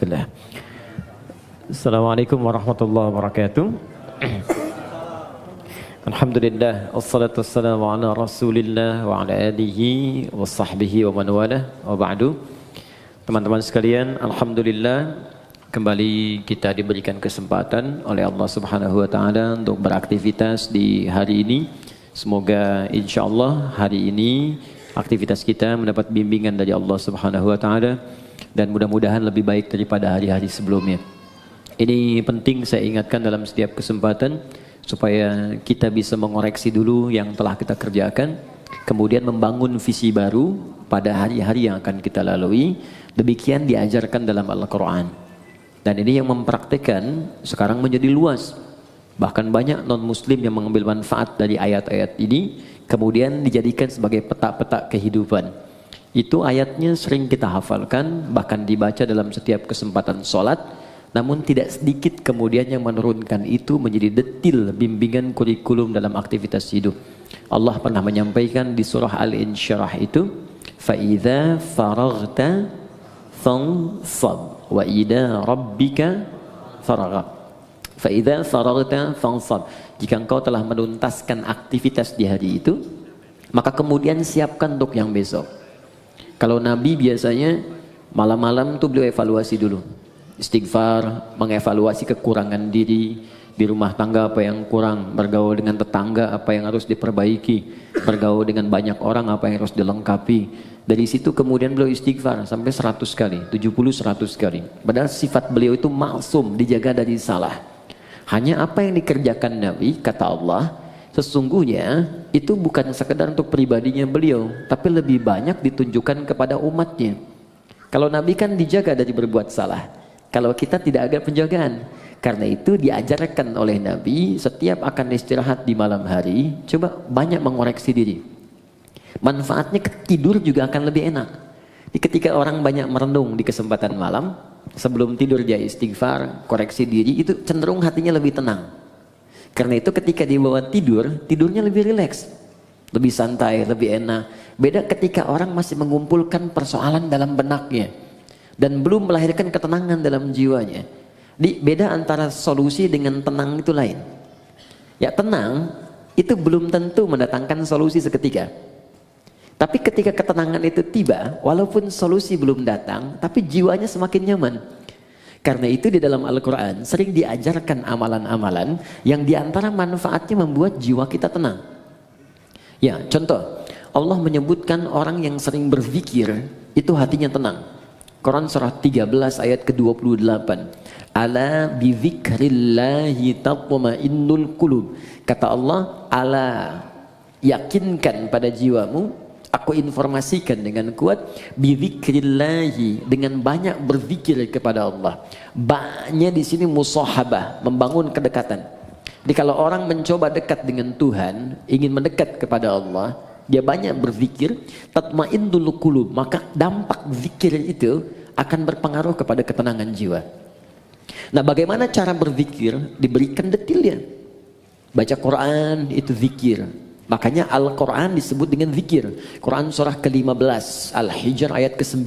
Bismillah. Assalamualaikum warahmatullahi wabarakatuh. Alhamdulillah, wassalatu wassalamu ala rasulillah wa ala alihi wa sahbihi wa man walah wa ba'du. Teman-teman sekalian, alhamdulillah kembali kita diberikan kesempatan oleh Allah Subhanahu wa taala untuk beraktivitas di hari ini. Semoga insyaallah hari ini aktivitas kita mendapat bimbingan dari Allah Subhanahu wa taala dan mudah-mudahan lebih baik daripada hari-hari sebelumnya. Ini penting saya ingatkan dalam setiap kesempatan supaya kita bisa mengoreksi dulu yang telah kita kerjakan, kemudian membangun visi baru pada hari-hari yang akan kita lalui. Demikian diajarkan dalam Al-Quran. Dan ini yang mempraktekkan sekarang menjadi luas. Bahkan banyak non-muslim yang mengambil manfaat dari ayat-ayat ini, kemudian dijadikan sebagai peta-peta kehidupan. Itu ayatnya sering kita hafalkan, bahkan dibaca dalam setiap kesempatan sholat. Namun tidak sedikit kemudian yang menurunkan itu menjadi detil bimbingan kurikulum dalam aktivitas hidup. Allah pernah menyampaikan di surah Al-Insyirah itu, فَإِذَا فَرَغْتَ فَانْصَبْ وَإِلَى رَبِّكَ فَرَغَ فَإِذَا فَرَغْتَ فَانْصَبْ. Jika engkau telah menuntaskan aktivitas di hari itu, maka kemudian siapkan untuk yang besok. Kalau Nabi biasanya malam-malam tuh beliau evaluasi dulu. Istighfar, mengevaluasi kekurangan diri di rumah tangga, apa yang kurang, bergaul dengan tetangga apa yang harus diperbaiki, bergaul dengan banyak orang apa yang harus dilengkapi. Dari situ kemudian beliau istighfar sampai 100 kali, 70-100 kali. Padahal sifat beliau itu maksum, dijaga dari salah. Hanya apa yang dikerjakan Nabi, kata Allah, sesungguhnya itu bukan sekedar untuk pribadinya beliau, tapi lebih banyak ditunjukkan kepada umatnya. Kalau Nabi kan dijaga dari berbuat salah, kalau kita tidak ada penjagaan. Karena itu diajarkan oleh Nabi setiap akan istirahat di malam hari, coba banyak mengoreksi diri. Manfaatnya tidur juga akan lebih enak. Ketika orang banyak merenung di kesempatan malam, sebelum tidur dia istighfar, koreksi diri, itu cenderung hatinya lebih tenang. Karena itu ketika dibawa tidur, tidurnya lebih rileks, lebih santai, lebih enak. Beda ketika orang masih mengumpulkan persoalan dalam benaknya dan belum melahirkan ketenangan dalam jiwanya. Beda antara solusi dengan tenang itu lain. Ya, tenang itu belum tentu mendatangkan solusi seketika. Tapi ketika ketenangan itu tiba, walaupun solusi belum datang, tapi jiwanya semakin nyaman. Karena itu di dalam Al-Quran sering diajarkan amalan-amalan yang diantara manfaatnya membuat jiwa kita tenang. Ya, contoh, Allah menyebutkan orang yang sering berzikir itu hatinya tenang. Quran surah 13 ayat ke-28. Ala bizikrillahi tatma'innul qulub. Kata Allah, ala, yakinkan pada jiwamu, aku informasikan dengan kuat, bizikrillahi, dengan banyak berzikir kepada Allah. Ba'nya di sini musahabah, membangun kedekatan. Jadi kalau orang mencoba dekat dengan Tuhan, ingin mendekat kepada Allah, dia banyak berzikir, tatma'innul qulub, maka dampak zikir itu akan berpengaruh kepada ketenangan jiwa. Nah, bagaimana cara berzikir? Diberikan detilnya. Baca Quran itu zikir. Makanya Al-Quran disebut dengan zikir. Quran surah ke-15 Al-Hijr ayat ke-9.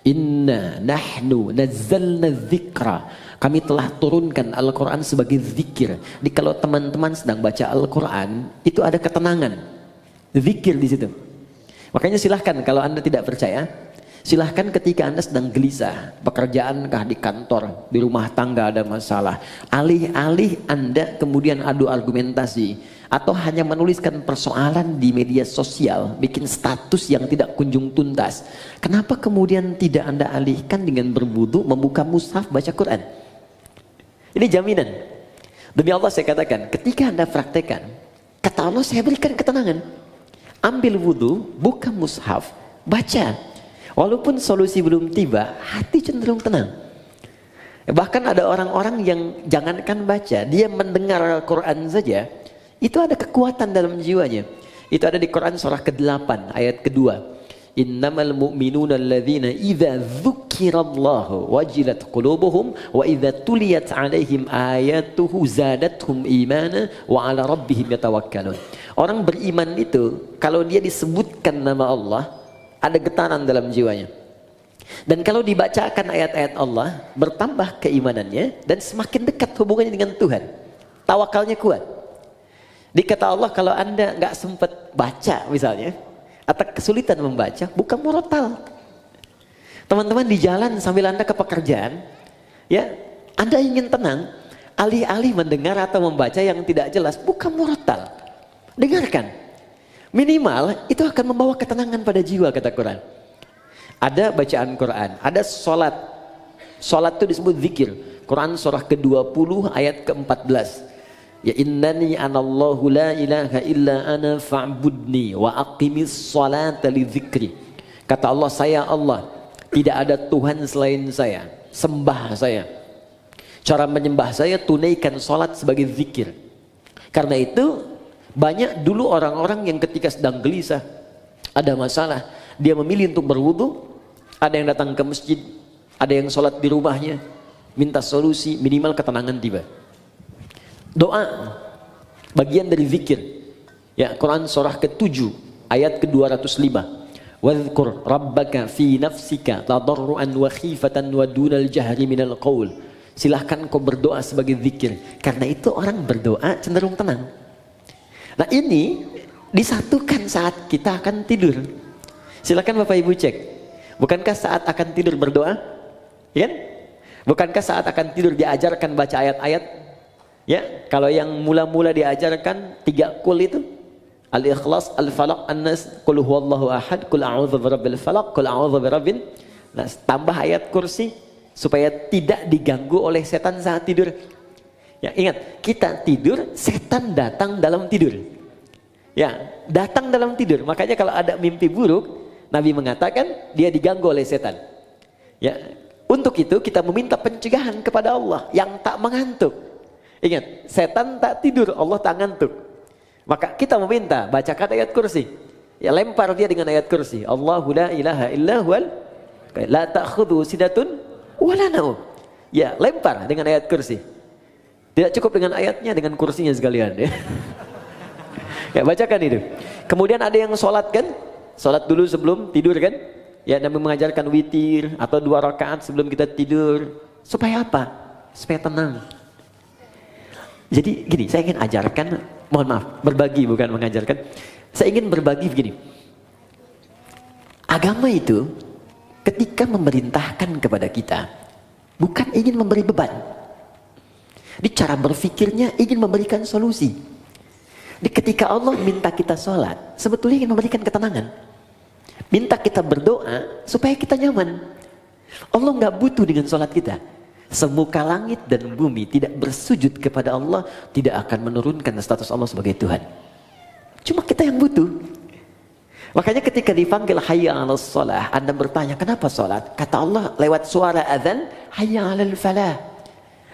Inna nahnu nazzalna dzikra. Kami telah turunkan Al-Quran sebagai zikir. Jadi kalau teman-teman sedang baca Al-Quran, itu ada ketenangan. Zikir di situ. Makanya silahkan kalau Anda tidak percaya, silahkan ketika Anda sedang gelisah, pekerjaankah di kantor, di rumah tangga ada masalah, alih-alih Anda kemudian adu argumentasi atau hanya menuliskan persoalan di media sosial, bikin status yang tidak kunjung tuntas, kenapa kemudian tidak Anda alihkan dengan berwudu, membuka mushaf, baca Quran? Ini jaminan. Demi Allah saya katakan, ketika Anda praktekkan, kata Allah saya berikan ketenangan. Ambil wudu, buka mushaf, baca. Walaupun solusi belum tiba, hati cenderung tenang. Bahkan ada orang-orang yang jangankan baca, dia mendengar Al-Quran saja, itu ada kekuatan dalam jiwanya. Itu ada di Quran surah ke-8 ayat kedua. Innamal mu'minuna alladzina idza dzukirallahu wajilat qulubuhum wa idza tuliyat alaihim ayatuhu zadatuhum imana wa ala rabbihim yatawakkalun. Orang beriman itu kalau dia disebutkan nama Allah, ada getaran dalam jiwanya. Dan kalau dibacakan ayat-ayat Allah, bertambah keimanannya dan semakin dekat hubungannya dengan Tuhan. Tawakalnya kuat. Dikata Allah, kalau Anda nggak sempat baca misalnya, atau kesulitan membaca, buka murotal. Teman-teman di jalan sambil Anda ke pekerjaan, ya, Anda ingin tenang, alih-alih mendengar atau membaca yang tidak jelas, buka murotal. Dengarkan. Minimal itu akan membawa ketenangan pada jiwa, kata Quran. Ada bacaan Quran, ada sholat. Sholat itu disebut zikir. Quran surah ke-20 ayat ke-14. Ya innani anallahu la ilaha illa ana fa'budni wa aqimis sholata li dzikri. Kata Allah, saya Allah, tidak ada Tuhan selain saya. Sembah saya. Cara menyembah saya, tunaikan sholat sebagai zikir. Karena itu banyak dulu orang-orang yang ketika sedang gelisah, ada masalah, dia memilih untuk berwudu. Ada yang datang ke masjid, ada yang sholat di rumahnya, minta solusi, minimal ketenangan tiba. Doa, bagian dari zikir. Ya, Quran surah ke-7 ayat ke-205. Wadhkur rabbaka fi nafsika tadarruan wa khifatan wa dunal jahri minal qaul. Silahkan kau berdoa sebagai zikir. Karena itu orang berdoa cenderung tenang. Nah ini disatukan saat kita akan tidur. Silakan Bapak Ibu cek. Bukankah saat akan tidur berdoa? Ya kan? Bukankah saat akan tidur diajarkan baca ayat-ayat? Ya, kalau yang mula-mula diajarkan 3 kul itu, Al-Ikhlas, Al-Falaq, An-Nas, Qul huwallahu ahad, Qul a'udzu birabbil falaq, Qul a'udzu birabbin nas. Tambah ayat kursi supaya tidak diganggu oleh setan saat tidur. Ya, ingat, kita tidur, setan datang dalam tidur. Ya, datang dalam tidur. Makanya kalau ada mimpi buruk, Nabi mengatakan dia diganggu oleh setan. Ya, untuk itu kita meminta pencegahan kepada Allah yang tak mengantuk. Ingat, setan tak tidur, Allah tak ngantuk. Maka kita meminta bacakan ayat kursi. Ya, lempar dia dengan ayat kursi. Allahu la ilaha illa huwal la ta'khudhu sidatun wala naum. Ya, lempar dengan ayat kursi. Tidak cukup dengan ayatnya, dengan kursinya sekalian ya. Ya, bacakan itu. Kemudian ada yang sholat kan? Sholat dulu sebelum tidur kan? Ya, Nabi mengajarkan witir atau 2 rakaat sebelum kita tidur. Supaya apa? Supaya tenang. Jadi gini, saya ingin ajarkan, mohon maaf, berbagi bukan mengajarkan. Saya ingin berbagi begini. Agama itu ketika memerintahkan kepada kita, bukan ingin memberi beban. Di cara berfikirnya ingin memberikan solusi. Di ketika Allah minta kita sholat, sebetulnya ingin memberikan ketenangan. Minta kita berdoa supaya kita nyaman. Allah nggak butuh dengan sholat kita. Semuka langit dan bumi tidak bersujud kepada Allah, tidak akan menurunkan status Allah sebagai Tuhan. Cuma kita yang butuh. Makanya ketika dipanggil hayya 'alas shalah, Anda bertanya, kenapa sholat? Kata Allah lewat suara azan, hayya 'alal falah.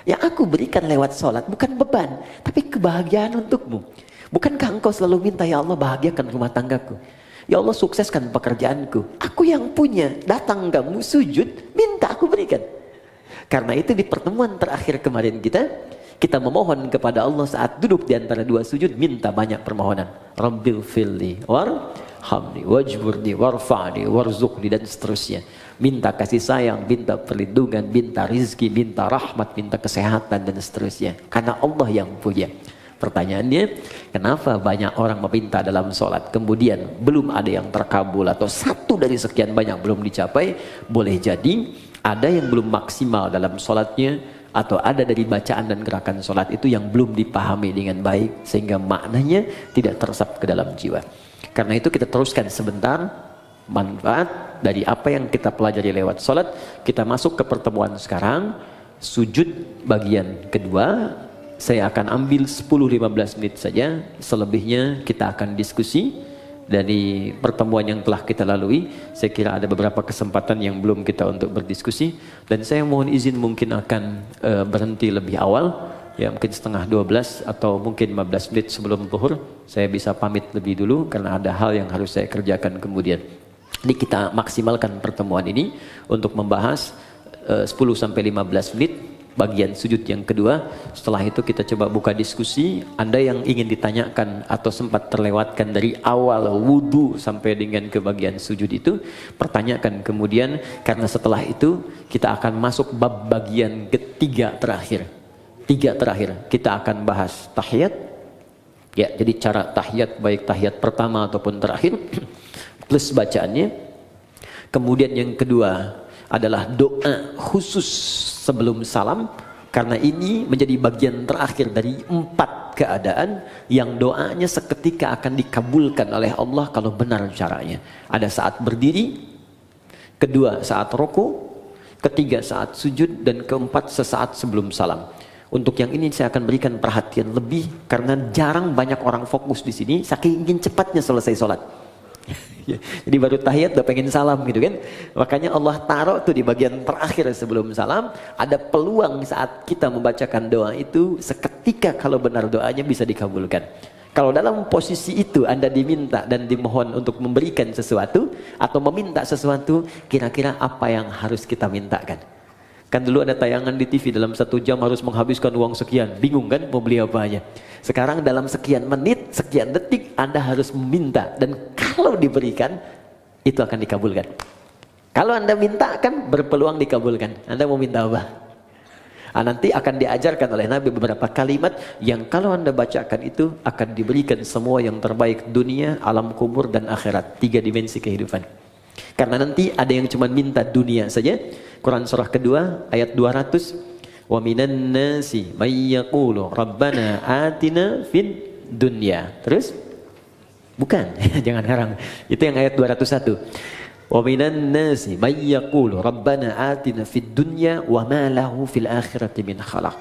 Yang aku berikan lewat sholat bukan beban, tapi kebahagiaan untukmu. Bukankah engkau selalu minta, ya Allah bahagiakan rumah tanggaku, ya Allah sukseskan pekerjaanku. Aku yang punya, datang kamu sujud, minta aku berikan. Karena itu di pertemuan terakhir kemarin kita memohon kepada Allah saat duduk di antara 2 sujud, minta banyak permohonan. Rabbil filli warhamni wajburni warfa'ni warzuqni, dan seterusnya. Minta kasih sayang, minta perlindungan, minta rizki, minta rahmat, minta kesehatan, dan seterusnya. Karena Allah yang punya. Pertanyaannya, kenapa banyak orang meminta dalam sholat, kemudian belum ada yang terkabul, atau 1 dari sekian banyak belum dicapai? Boleh jadi ada yang belum maksimal dalam sholatnya, atau ada dari bacaan dan gerakan sholat itu yang belum dipahami dengan baik, sehingga maknanya tidak teresap ke dalam jiwa. Karena itu kita teruskan sebentar manfaat dari apa yang kita pelajari lewat sholat. Kita masuk ke pertemuan sekarang, sujud bagian kedua. Saya akan ambil 10-15 menit saja, selebihnya kita akan diskusi dari pertemuan yang telah kita lalui. Saya kira ada beberapa kesempatan yang belum kita untuk berdiskusi, dan saya mohon izin mungkin akan berhenti lebih awal, ya mungkin setengah 12 atau mungkin 15 menit sebelum zuhur. Saya bisa pamit lebih dulu karena ada hal yang harus saya kerjakan kemudian. Jadi kita maksimalkan pertemuan ini untuk membahas 10-15 menit bagian sujud yang kedua. Setelah itu kita coba buka diskusi. Anda yang ingin ditanyakan atau sempat terlewatkan dari awal wudu sampai dengan ke bagian sujud itu, pertanyakan kemudian, karena setelah itu kita akan masuk bab bagian ketiga terakhir. Tiga terakhir kita akan bahas tahiyat. Ya, jadi cara tahiyat baik tahiyat pertama ataupun terakhir plus bacaannya. Kemudian yang kedua adalah doa khusus sebelum salam, karena ini menjadi bagian terakhir dari 4 keadaan yang doanya seketika akan dikabulkan oleh Allah kalau benar caranya. Ada saat berdiri, kedua saat ruku, ketiga saat sujud, dan keempat sesaat sebelum salam. Untuk yang ini saya akan berikan perhatian lebih karena jarang banyak orang fokus di sini saking ingin cepatnya selesai sholat. Jadi baru tahiyat udah pengen salam gitu kan. Makanya Allah taruh tuh di bagian terakhir sebelum salam, ada peluang saat kita membacakan doa itu seketika kalau benar doanya bisa dikabulkan. Kalau dalam posisi itu Anda diminta dan dimohon untuk memberikan sesuatu atau meminta sesuatu, kira-kira apa yang harus kita mintakan? Kan dulu ada tayangan di TV dalam 1 jam harus menghabiskan uang sekian, bingung kan mau beli apa aja. Sekarang dalam sekian menit, sekian detik Anda harus meminta, dan kalau diberikan itu akan dikabulkan. Kalau Anda minta kan berpeluang dikabulkan. Anda mau minta apa? Nanti akan diajarkan oleh Nabi beberapa kalimat yang kalau Anda bacakan itu akan diberikan semua yang terbaik dunia, alam kubur, dan akhirat. 3 dimensi kehidupan. Karena nanti ada yang cuma minta dunia saja. Quran surah kedua ayat 200. Wa minan nasi may yaqulu rabbana atina fid dunya. Terus? Bukan, jangan harang. Itu yang ayat 201. Wa minan nasi may yaqulu rabbana atina fid dunya wa ma lahu fil akhirati min khalaq.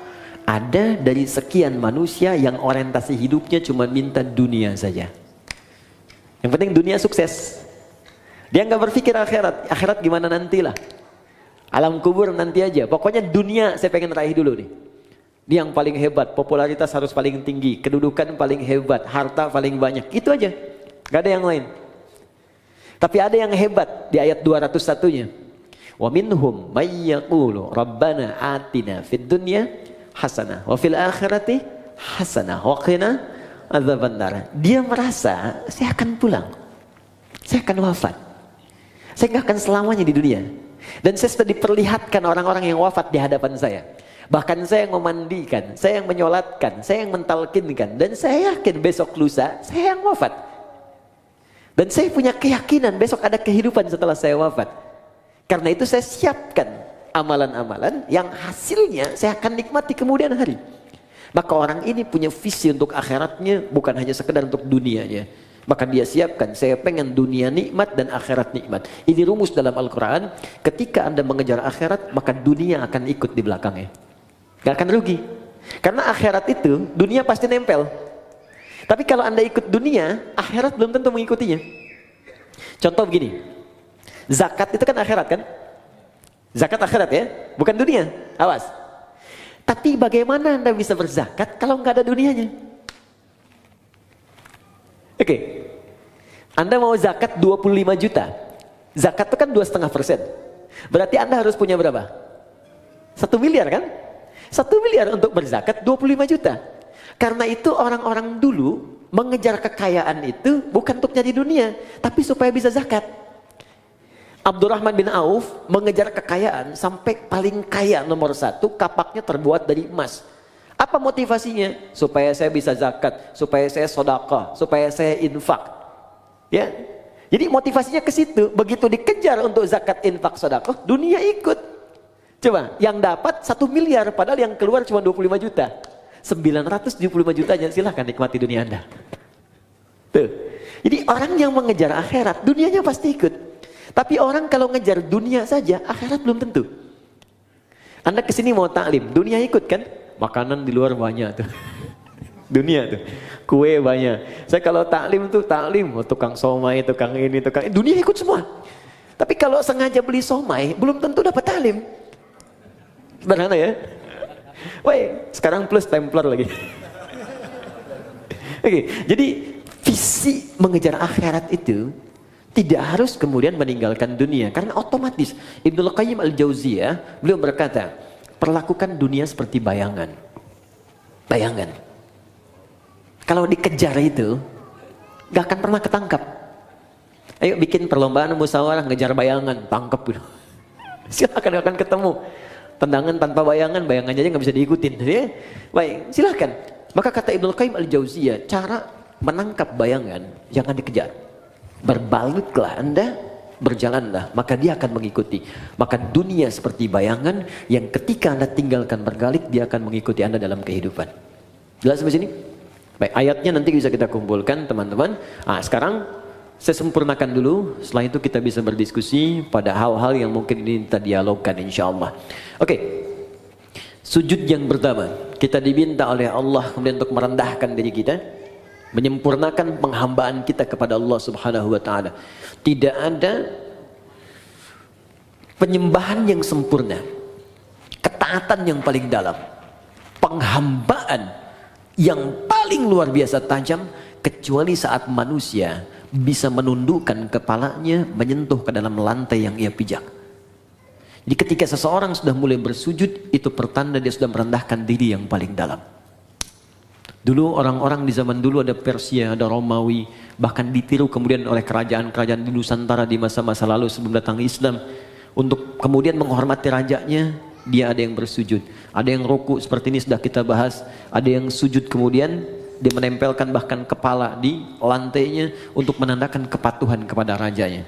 Ada dari sekian manusia yang orientasi hidupnya cuma minta dunia saja. Yang penting dunia sukses. Dia nggak berpikir akhirat. Akhirat gimana nantilah. Alam kubur nanti aja. Pokoknya dunia saya pengen raih dulu nih. Dia yang paling hebat, popularitas harus paling tinggi, kedudukan paling hebat, harta paling banyak. Itu aja. Gak ada yang lain. Tapi ada yang hebat di ayat 201-nya. Wa minhum may yaqulu rabbana atina fid dunya hasanah wa fil akhirati hasanah wa qina adzabannar. Dia merasa saya akan pulang. Saya akan wafat. Saya nggak akan selamanya di dunia. Dan saya sudah diperlihatkan orang-orang yang wafat di hadapan saya. Bahkan saya yang memandikan, saya yang menyolatkan, saya yang mentalkinkan. Dan saya yakin besok lusa, saya yang wafat. Dan saya punya keyakinan besok ada kehidupan setelah saya wafat. Karena itu saya siapkan amalan-amalan yang hasilnya saya akan nikmati kemudian hari. Maka orang ini punya visi untuk akhiratnya, bukan hanya sekedar untuk dunianya. Maka dia siapkan, saya pengen dunia nikmat dan akhirat nikmat. Ini rumus dalam Al-Quran. Ketika Anda mengejar akhirat, maka dunia akan ikut di belakangnya. Gak akan rugi. Karena akhirat itu, dunia pasti nempel. Tapi kalau Anda ikut dunia, akhirat belum tentu mengikutinya. Contoh begini, zakat itu kan akhirat kan? Zakat akhirat ya, bukan dunia. Awas. Tapi bagaimana Anda bisa berzakat kalau nggak ada dunianya? Oke. Anda mau zakat 25 juta. Zakat itu kan 2,5%. Berarti Anda harus punya berapa? 1 miliar kan? 1 miliar untuk berzakat 25 juta. Karena itu orang-orang dulu mengejar kekayaan itu bukan untuk nyari dunia, tapi supaya bisa zakat. Abdurrahman bin Auf mengejar kekayaan sampai paling kaya nomor 1, kapaknya terbuat dari emas. Apa motivasinya? Supaya saya bisa zakat, supaya saya sedekah, supaya saya infak. Ya. Jadi motivasinya ke situ. Begitu dikejar untuk zakat, infak, sedekah, dunia ikut. Coba, yang dapat 1 miliar padahal yang keluar cuma 25 juta. 975 jutanya silahkan nikmati dunia Anda. Tuh. Jadi orang yang mengejar akhirat, dunianya pasti ikut. Tapi orang kalau ngejar dunia saja, akhirat belum tentu. Anda kesini mau taklim, dunia ikut kan? Makanan di luar banyak tuh. Dunia tuh. Kue banyak. Saya kalau taklim tuh taklim, tukang somai, tukang ini, tukang ini. Dunia ikut semua. Tapi kalau sengaja beli somai, belum tentu dapat taklim. Sederhana ya? Woi, sekarang plus Templar lagi. Oke, jadi visi mengejar akhirat itu tidak harus kemudian meninggalkan dunia, karena otomatis Ibnu Qayyim al-Jauziyah beliau berkata, perlakukan dunia seperti bayangan. Bayangan. Kalau dikejar itu, gak akan pernah ketangkap. Ayo bikin perlombaan musyawarah ngejar bayangan, tangkap gitu. Silakan akan ketemu. Tendangan tanpa bayangan, bayangan aja nggak bisa diikutin. Ya? Baik, silakan. Maka kata Ibnu Qayyim al-Jauziyah, cara menangkap bayangan jangan dikejar. Berbalutlah Anda, berjalanlah, maka dia akan mengikuti. Maka dunia seperti bayangan yang ketika Anda tinggalkan bergalit, dia akan mengikuti Anda dalam kehidupan. Jelas sampai sini? Baik, ayatnya nanti bisa kita kumpulkan teman-teman. Sekarang saya sempurnakan dulu, setelah itu kita bisa berdiskusi pada hal-hal yang mungkin ini kita dialogkan insyaallah. Oke. Sujud yang pertama, kita diminta oleh Allah kemudian untuk merendahkan diri kita, menyempurnakan penghambaan kita kepada Allah Subhanahu wa taala. Tidak ada penyembahan yang sempurna, ketaatan yang paling dalam, penghambaan yang paling luar biasa tajam kecuali saat manusia bisa menundukkan kepalanya menyentuh ke dalam lantai yang ia pijak. Jadi ketika seseorang sudah mulai bersujud, itu pertanda dia sudah merendahkan diri yang paling dalam. Dulu orang-orang di zaman dulu ada Persia, ada Romawi, bahkan ditiru kemudian oleh kerajaan-kerajaan di Nusantara di masa-masa lalu sebelum datang Islam. Untuk kemudian menghormati rajanya, dia ada yang bersujud, ada yang ruku seperti ini sudah kita bahas, ada yang sujud kemudian dia menempelkan bahkan kepala di lantainya untuk menandakan kepatuhan kepada rajanya.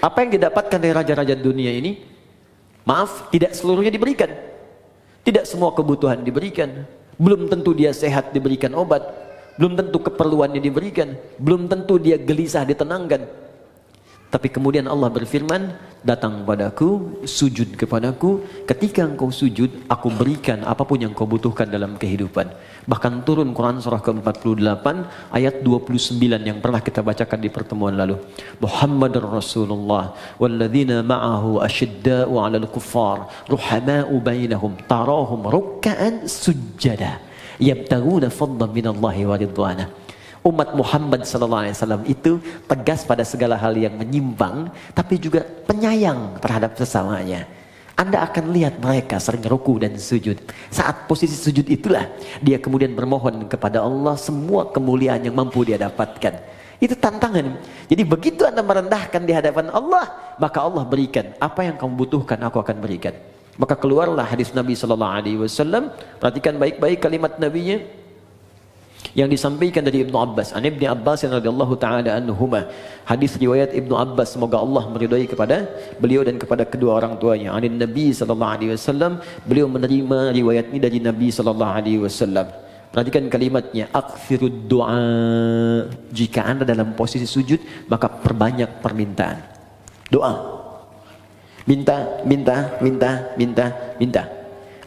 Apa yang didapatkan dari raja-raja dunia ini? Maaf, tidak seluruhnya diberikan. Tidak semua kebutuhan diberikan. Belum tentu dia sehat diberikan obat. Belum tentu keperluannya diberikan. Belum tentu dia gelisah ditenangkan. Tapi kemudian Allah berfirman, datang padaku, sujud kepadaku, ketika engkau sujud, aku berikan apapun yang kau butuhkan dalam kehidupan. Bahkan turun Quran surah ke-48 ayat 29 yang pernah kita bacakan di pertemuan lalu. Muhammadur Rasulullah walladzina ma'ahu asyidda'u 'alal kuffar ruhama'u bainahum tarahum ruk'an sujjada yabtaghuna fadlan minallahi wa ridwana. Umat Muhammad SAW itu tegas pada segala hal yang menyimpang, tapi juga penyayang terhadap sesamanya. Anda akan lihat mereka sering ruku dan sujud. Saat posisi sujud itulah dia kemudian bermohon kepada Allah semua kemuliaan yang mampu dia dapatkan. Itu tantangan. Jadi begitu Anda merendahkan di hadapan Allah, maka Allah berikan apa yang kamu butuhkan, aku akan berikan. Maka keluarlah hadis Nabi SAW. Perhatikan baik-baik kalimat Nabinya yang disampaikan dari Ibnu Abbas. An Ibnu Abbas radhiyallahu taala anhuma. Hadis riwayat Ibnu Abbas, semoga Allah meridai kepada beliau dan kepada kedua orang tuanya. Anin Nabi sallallahu alaihi wasallam, beliau menerima riwayat ini dari Nabi sallallahu alaihi wasallam. Perhatikan kalimatnya, aktsirud du'a. Jika Anda dalam posisi sujud, maka perbanyak permintaan. Doa. Minta, minta, minta, minta, minta.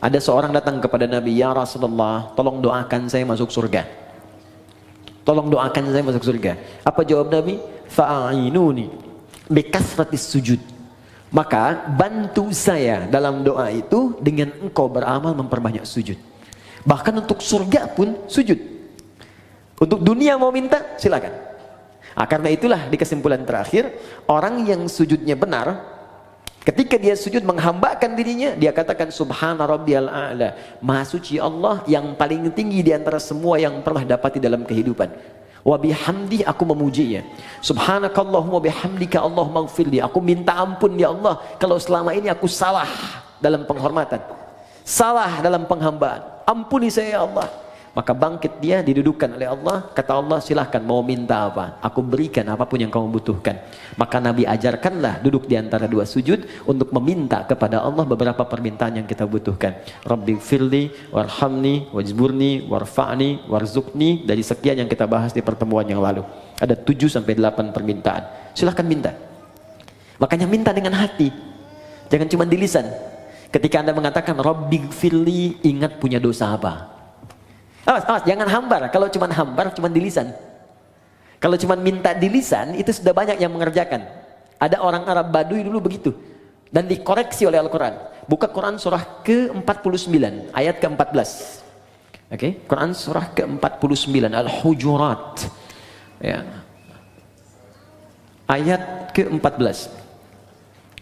Ada seorang datang kepada Nabi, ya Rasulullah, tolong doakan saya masuk surga. Tolong doakan saya masuk surga. Apa jawab Nabi? Fa'inuni bikasratis sujud. Maka bantu saya dalam doa itu dengan engkau beramal memperbanyak sujud. Bahkan untuk surga pun sujud. Untuk dunia mau minta, silakan. Karena itulah di kesimpulan terakhir, orang yang sujudnya benar, ketika dia sujud menghambakan dirinya, dia katakan subhana rabbiyal a'la, maha suci Allah yang paling tinggi di antara semua yang pernah dapati dalam kehidupan. Wa bihamdi, aku memujinya. Subhanakallahumma bihamdika Allahumma ighfirli, aku minta ampun ya Allah kalau selama ini aku salah dalam penghormatan, salah dalam penghambaan, ampuni saya ya Allah. Maka bangkit dia, didudukkan oleh Allah. Kata Allah, silahkan mau minta apa, aku berikan apapun yang kamu butuhkan. Maka Nabi ajarkanlah duduk di antara dua sujud untuk meminta kepada Allah beberapa permintaan yang kita butuhkan. Rabbi firli, warhamni, wajburni, warfa'ni, warzukni. Dari sekian yang kita bahas di pertemuan yang lalu, ada 7-8 permintaan. Silahkan minta. Makanya minta dengan hati, jangan cuma di lisan. Ketika Anda mengatakan Rabbi firli, ingat punya dosa apa. Awas, jangan hambar. Kalau cuma hambar, cuma di lisan. Kalau cuma minta di lisan, itu sudah banyak yang mengerjakan. Ada orang Arab Baduy dulu begitu. Dan dikoreksi oleh Al-Quran. Buka Quran surah ke-49, ayat ke-14. Oke, Quran surah ke-49, Al-Hujurat. Ya. Ayat ke-14.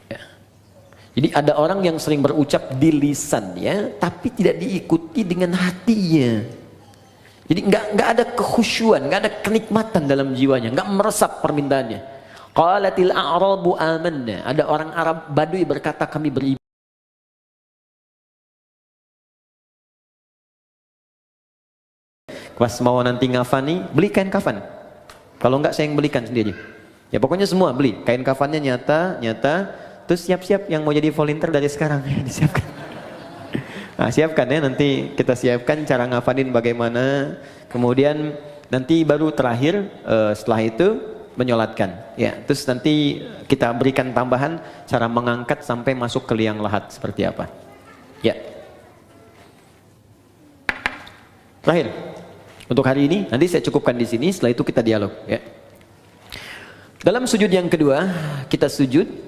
Ya. Jadi ada orang yang sering berucap di lisannya, tapi tidak diikuti dengan hatinya. Jadi nggak ada kekhusyuan, nggak ada kenikmatan dalam jiwanya, nggak meresap permintaannya. Qalatil a'rabu amanna. Ada orang Arab Badui berkata kami beriman. Pas mau nanti ngafani, beli kain kafan. Kalau enggak saya yang belikan sendiri. Ya pokoknya semua beli. Kain kafannya nyata. Terus siap-siap yang mau jadi volunteer dari sekarang ya disiapkan. Nah, siapkan ya, nanti kita siapkan cara ngafanin bagaimana. Kemudian nanti baru terakhir setelah itu menyolatkan. Ya, terus nanti kita berikan tambahan cara mengangkat sampai masuk ke liang lahat seperti apa. Ya. Terakhir untuk hari ini, nanti saya cukupkan di sini. Setelah itu kita dialog. Ya. Dalam sujud yang kedua, kita sujud.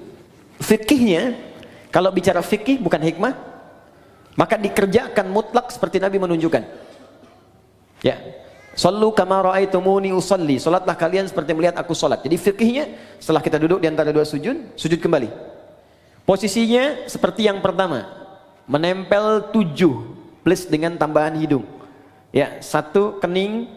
Fikihnya, kalau bicara fikih bukan hikmah, maka dikerjakan mutlak seperti Nabi menunjukkan. Ya, sallu kama ra'aitumuni usalli. Salatlah kalian seperti melihat aku salat. Jadi fikihnya, setelah kita duduk di antara dua sujud, sujud kembali. Posisinya seperti yang pertama, menempel 7 plus dengan tambahan hidung. Ya, 1 kening,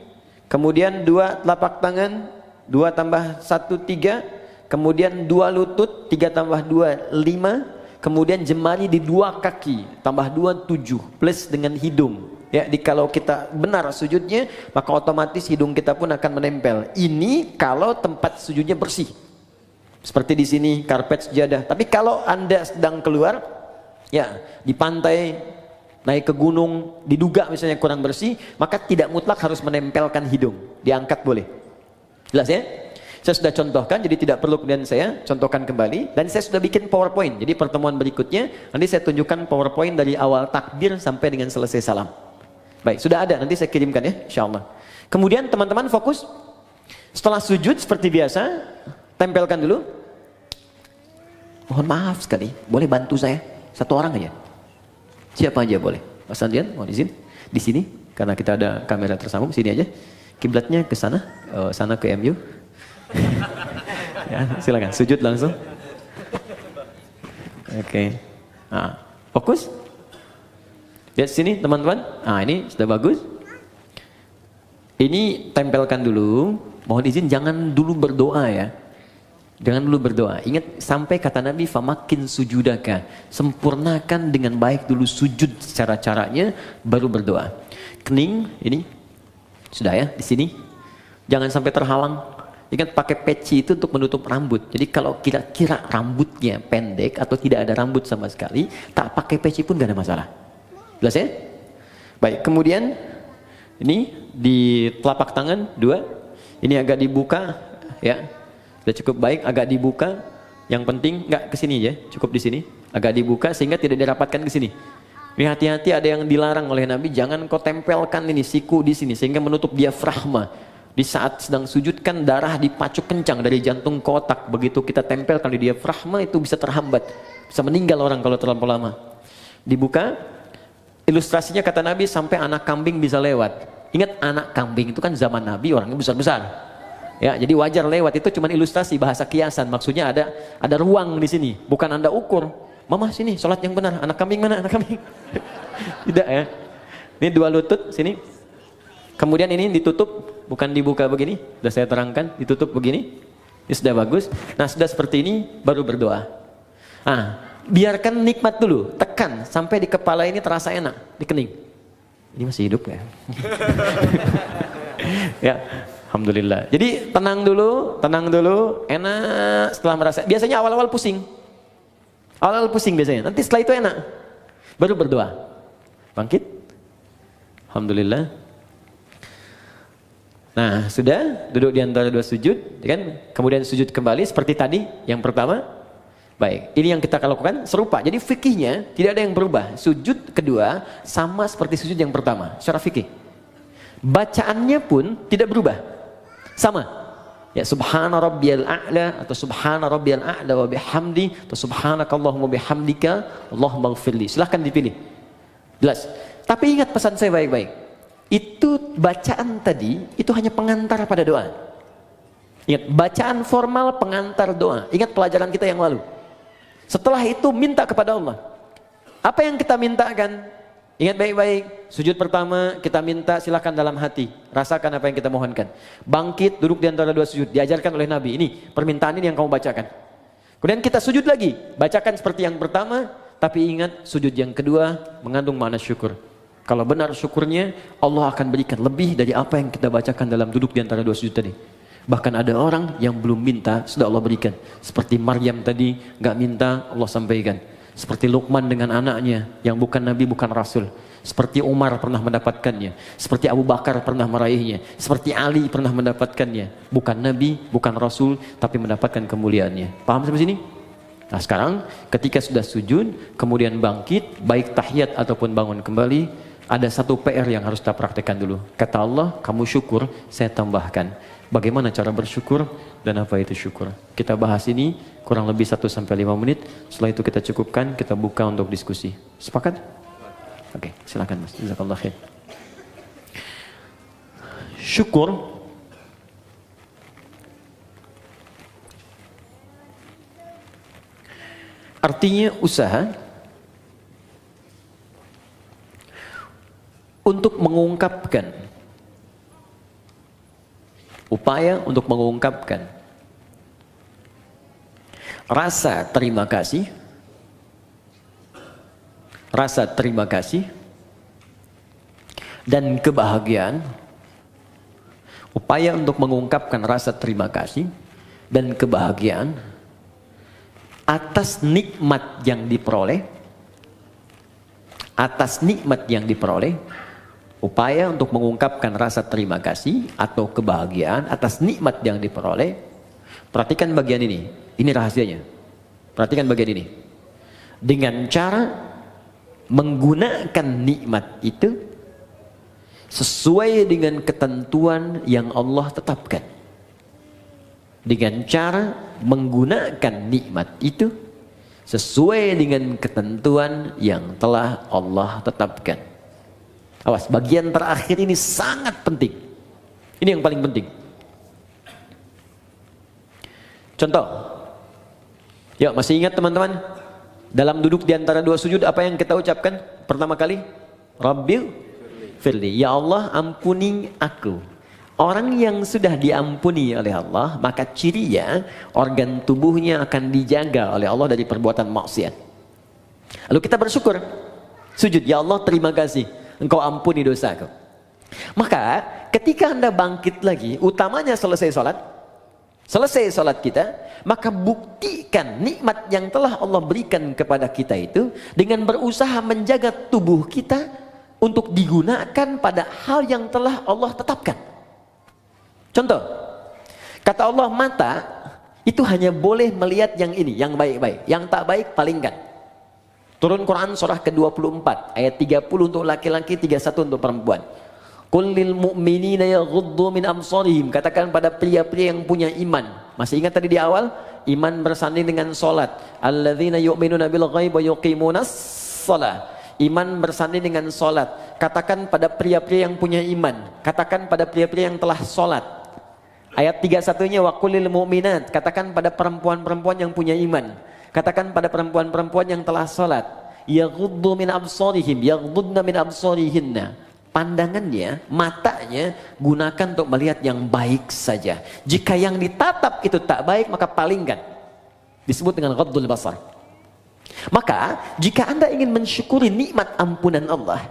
kemudian 2 telapak tangan, 2 tambah 1 3. Kemudian 2 lutut, 3 tambah 2, 5. Kemudian jemari di 2 kaki, tambah 2, 7. Plus dengan hidung. Ya, kalau kita benar sujudnya, maka otomatis hidung kita pun akan menempel. Ini kalau tempat sujudnya bersih. Seperti di sini, karpet sejadah. Tapi kalau Anda sedang keluar, ya di pantai, naik ke gunung, diduga misalnya kurang bersih, maka tidak mutlak harus menempelkan hidung. Diangkat boleh. Jelas ya? Saya sudah contohkan, jadi tidak perlu kemudian saya contohkan kembali. Dan saya sudah bikin PowerPoint. Jadi pertemuan berikutnya, nanti saya tunjukkan PowerPoint dari awal takbir sampai dengan selesai salam. Baik, sudah ada, nanti saya kirimkan ya, insyaAllah. Kemudian teman-teman fokus. Setelah sujud seperti biasa, tempelkan dulu. Mohon maaf sekali, boleh bantu saya? 1 orang aja. Siapa aja boleh. Mas Andian, mohon izin. Di sini, karena kita ada kamera tersambung, sini aja. Kiblatnya ke sana, sana ke MU. Ya, silakan sujud langsung. Oke. Nah, fokus. Lihat sini teman-teman. Nah, ini sudah bagus. Ini tempelkan dulu. Mohon izin jangan dulu berdoa ya. Jangan dulu berdoa. Ingat sampai kata Nabi famakin sujudaka. Sempurnakan dengan baik dulu sujud secara caranya baru berdoa. Kening ini sudah ya di sini. Jangan sampai terhalang. Ingat pakai peci itu untuk menutup rambut. Jadi kalau kira-kira rambutnya pendek atau tidak ada rambut sama sekali, tak pakai peci pun gak ada masalah. Jelas ya? Baik, kemudian ini di telapak tangan 2. Ini agak dibuka ya. Sudah cukup baik, agak dibuka. Yang penting nggak ke sini ya, cukup di sini. Agak dibuka sehingga tidak dirapatkan ke sini. Ini hati-hati ada yang dilarang oleh Nabi, jangan kau tempelkan ini siku di sini sehingga menutup diafragma. Di saat sedang sujud kan darah dipacuk kencang dari jantung ke otak. Begitu kita tempelkan di diafragma itu bisa terhambat. Bisa meninggal orang kalau terlalu lama. Dibuka. Ilustrasinya kata Nabi sampai anak kambing bisa lewat. Ingat anak kambing itu kan zaman Nabi orangnya besar-besar. Ya, jadi wajar lewat itu cuma ilustrasi bahasa kiasan. Maksudnya ada ruang di sini. Bukan Anda ukur. Mama sini sholat yang benar. Anak kambing mana? Anak kambing. Tidak ya. Ini 2 lutut sini. Kemudian ini ditutup, bukan dibuka begini, sudah saya terangkan, ditutup begini, ini sudah bagus. Nah sudah seperti ini, baru berdoa. Nah, biarkan nikmat dulu, tekan, sampai di kepala ini terasa enak, di kening. Ini masih hidup ya? Ya, alhamdulillah. Jadi tenang dulu, enak setelah merasa, biasanya awal-awal pusing. Awal-awal pusing biasanya, nanti setelah itu enak. Baru berdoa. Bangkit. Alhamdulillah. Nah, sudah duduk di antara 2 sujud, kan? Kemudian sujud kembali seperti tadi yang pertama. Baik, ini yang kita lakukan serupa. Jadi fikihnya tidak ada yang berubah. Sujud kedua sama seperti sujud yang pertama, secara fikih. Bacaannya pun tidak berubah. Sama. Ya, subhana rabbiyal a'la atau subhana rabbiyal a'la wa bihamdi atau subhanakallahumma bihamdika Allahumma ighfirli. Silahkan dipilih. Jelas. Tapi ingat pesan saya baik-baik. Itu bacaan tadi, itu hanya pengantar pada doa. Ingat, bacaan formal pengantar doa. Ingat pelajaran kita yang lalu. Setelah itu minta kepada Allah. Apa yang kita mintakan? Ingat baik-baik, sujud pertama kita minta silakan dalam hati, rasakan apa yang kita mohonkan. Bangkit, duduk di antara dua sujud, diajarkan oleh Nabi. Ini permintaan ini yang kamu bacakan. Kemudian kita sujud lagi, bacakan seperti yang pertama, tapi ingat sujud yang kedua mengandung makna syukur. Kalau benar syukurnya, Allah akan berikan lebih dari apa yang kita bacakan dalam duduk di antara dua sujud tadi. Bahkan ada orang yang belum minta, sudah Allah berikan. Seperti Maryam tadi, nggak minta, Allah sampaikan. Seperti Luqman dengan anaknya yang bukan nabi, bukan rasul. Seperti Umar pernah mendapatkannya, seperti Abu Bakar pernah meraihnya, seperti Ali pernah mendapatkannya. Bukan nabi, bukan rasul, tapi mendapatkan kemuliaannya. Paham sampai sini? Nah sekarang ketika sudah sujud, kemudian bangkit, baik tahiyat ataupun bangun kembali, ada satu PR yang harus kita praktekkan dulu. Kata Allah, kamu syukur, saya tambahkan. Bagaimana cara bersyukur dan apa itu syukur? Kita bahas ini kurang lebih 1-5 menit. Setelah itu kita cukupkan, kita buka untuk diskusi. Sepakat? Oke, silakan Mas. Jazakallah khair. Syukur artinya usaha untuk mengungkapkan, upaya untuk mengungkapkan rasa terima kasih, dan kebahagiaan. Upaya untuk mengungkapkan rasa terima kasih dan kebahagiaan atas nikmat yang diperoleh, upaya untuk mengungkapkan rasa terima kasih atau kebahagiaan atas nikmat yang diperoleh. Perhatikan bagian ini rahasianya. Perhatikan bagian ini. Dengan cara menggunakan nikmat itu sesuai dengan ketentuan yang Allah tetapkan. Dengan cara menggunakan nikmat itu sesuai dengan ketentuan yang telah Allah tetapkan. Awas, bagian terakhir ini sangat penting. Ini yang paling penting. Contoh. Yuk, masih ingat teman-teman? Dalam duduk di antara dua sujud apa yang kita ucapkan pertama kali? Rabbil firli, ya Allah ampuni aku. Orang yang sudah diampuni oleh Allah, maka cirinya organ tubuhnya akan dijaga oleh Allah dari perbuatan maksiat. Lalu kita bersyukur, sujud, ya Allah terima kasih, Engkau ampuni dosaku. Maka ketika Anda bangkit lagi, utamanya selesai sholat kita, maka buktikan nikmat yang telah Allah berikan kepada kita itu dengan berusaha menjaga tubuh kita untuk digunakan pada hal yang telah Allah tetapkan. Contoh, kata Allah, mata itu hanya boleh melihat yang ini, yang baik-baik. Yang tak baik palingkan. Turun Quran surah ke-24 ayat 30 untuk laki-laki, 31 untuk perempuan. Qul lil mu'minina yaghuddu min absarihim. Katakan pada pria-pria yang punya iman. Masih ingat tadi di awal? Iman bersanding dengan salat. Alladzina yu'minuna bil ghaib wa yuqimunas shalah. Iman bersanding dengan salat. Katakan pada pria-pria yang punya iman. Katakan pada pria-pria yang telah salat. Ayat 31-nya wa qul lil mu'minat. Katakan pada perempuan-perempuan yang punya iman. Katakan pada perempuan-perempuan yang telah salat. Yaghuddu min absarihim, yaghuddna min absarihinna. Pandangannya, matanya gunakan untuk melihat yang baik saja. Jika yang ditatap itu tak baik, maka palingkan. Disebut dengan ghaddul basar. Maka jika Anda ingin mensyukuri nikmat ampunan Allah,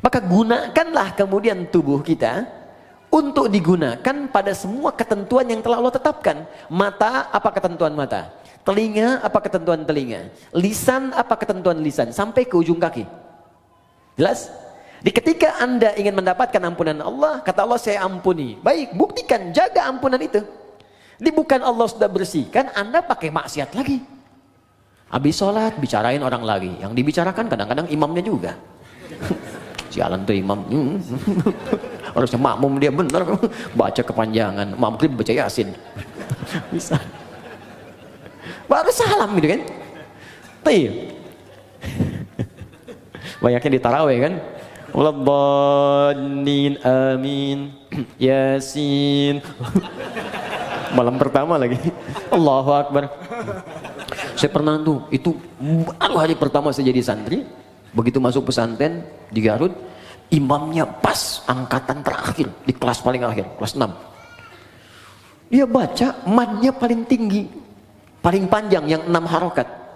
maka gunakanlah kemudian tubuh kita untuk digunakan pada semua ketentuan yang telah Allah tetapkan. Mata, apa ketentuan mata? Telinga, apa ketentuan telinga? Lisan, apa ketentuan lisan? Sampai ke ujung kaki. Jelas? Di ketika Anda ingin mendapatkan ampunan Allah, kata Allah, saya ampuni. Baik, buktikan, jaga ampunan itu. Bukan Allah sudah bersihkan, Anda pakai maksiat lagi. Habis sholat, bicarain orang lagi. Yang dibicarakan kadang-kadang imamnya juga. Sialan tuh imam. Harusnya makmum dia benar. Baca kepanjangan. Maghrib baca Yasin. Bisa. Baru salam gitu kan. Tuh. Banyaknya di tarawih kan. Waladhdallin amin. Yasin. Malam pertama lagi. Allahu Akbar. Saya pernah tuh, itu baru hari pertama saya jadi santri, begitu masuk pesantren di Garut, imamnya pas angkatan terakhir di kelas paling akhir, kelas 6. Dia baca madnya paling tinggi, paling panjang yang 6 harokat.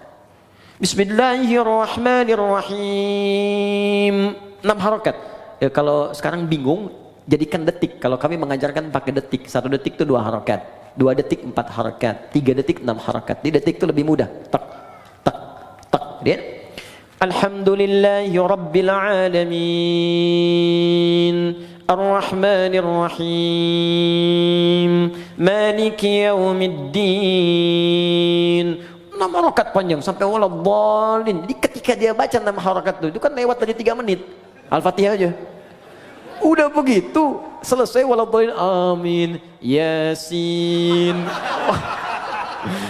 Bismillahirrahmanirrahim. 6 harokat. Ya, kalau sekarang bingung, jadikan detik. Kalau kami mengajarkan pakai detik. 1 detik itu 2 harokat. 2 detik 4 harokat. 3 detik 6 harokat. Di detik itu lebih mudah. Tak, tak, tak. Dia. Alhamdulillahi Rabbil Alamin. Ar-Rahmanir-Rahim. Maliki Yaumiddin. 6 harokat panjang sampai waladhdallin. Jadi ketika dia baca 6 harokat itu kan lewat tadi 3 menit. Al-Fatihah aja. Udah begitu selesai waladhdallin amin Yasin.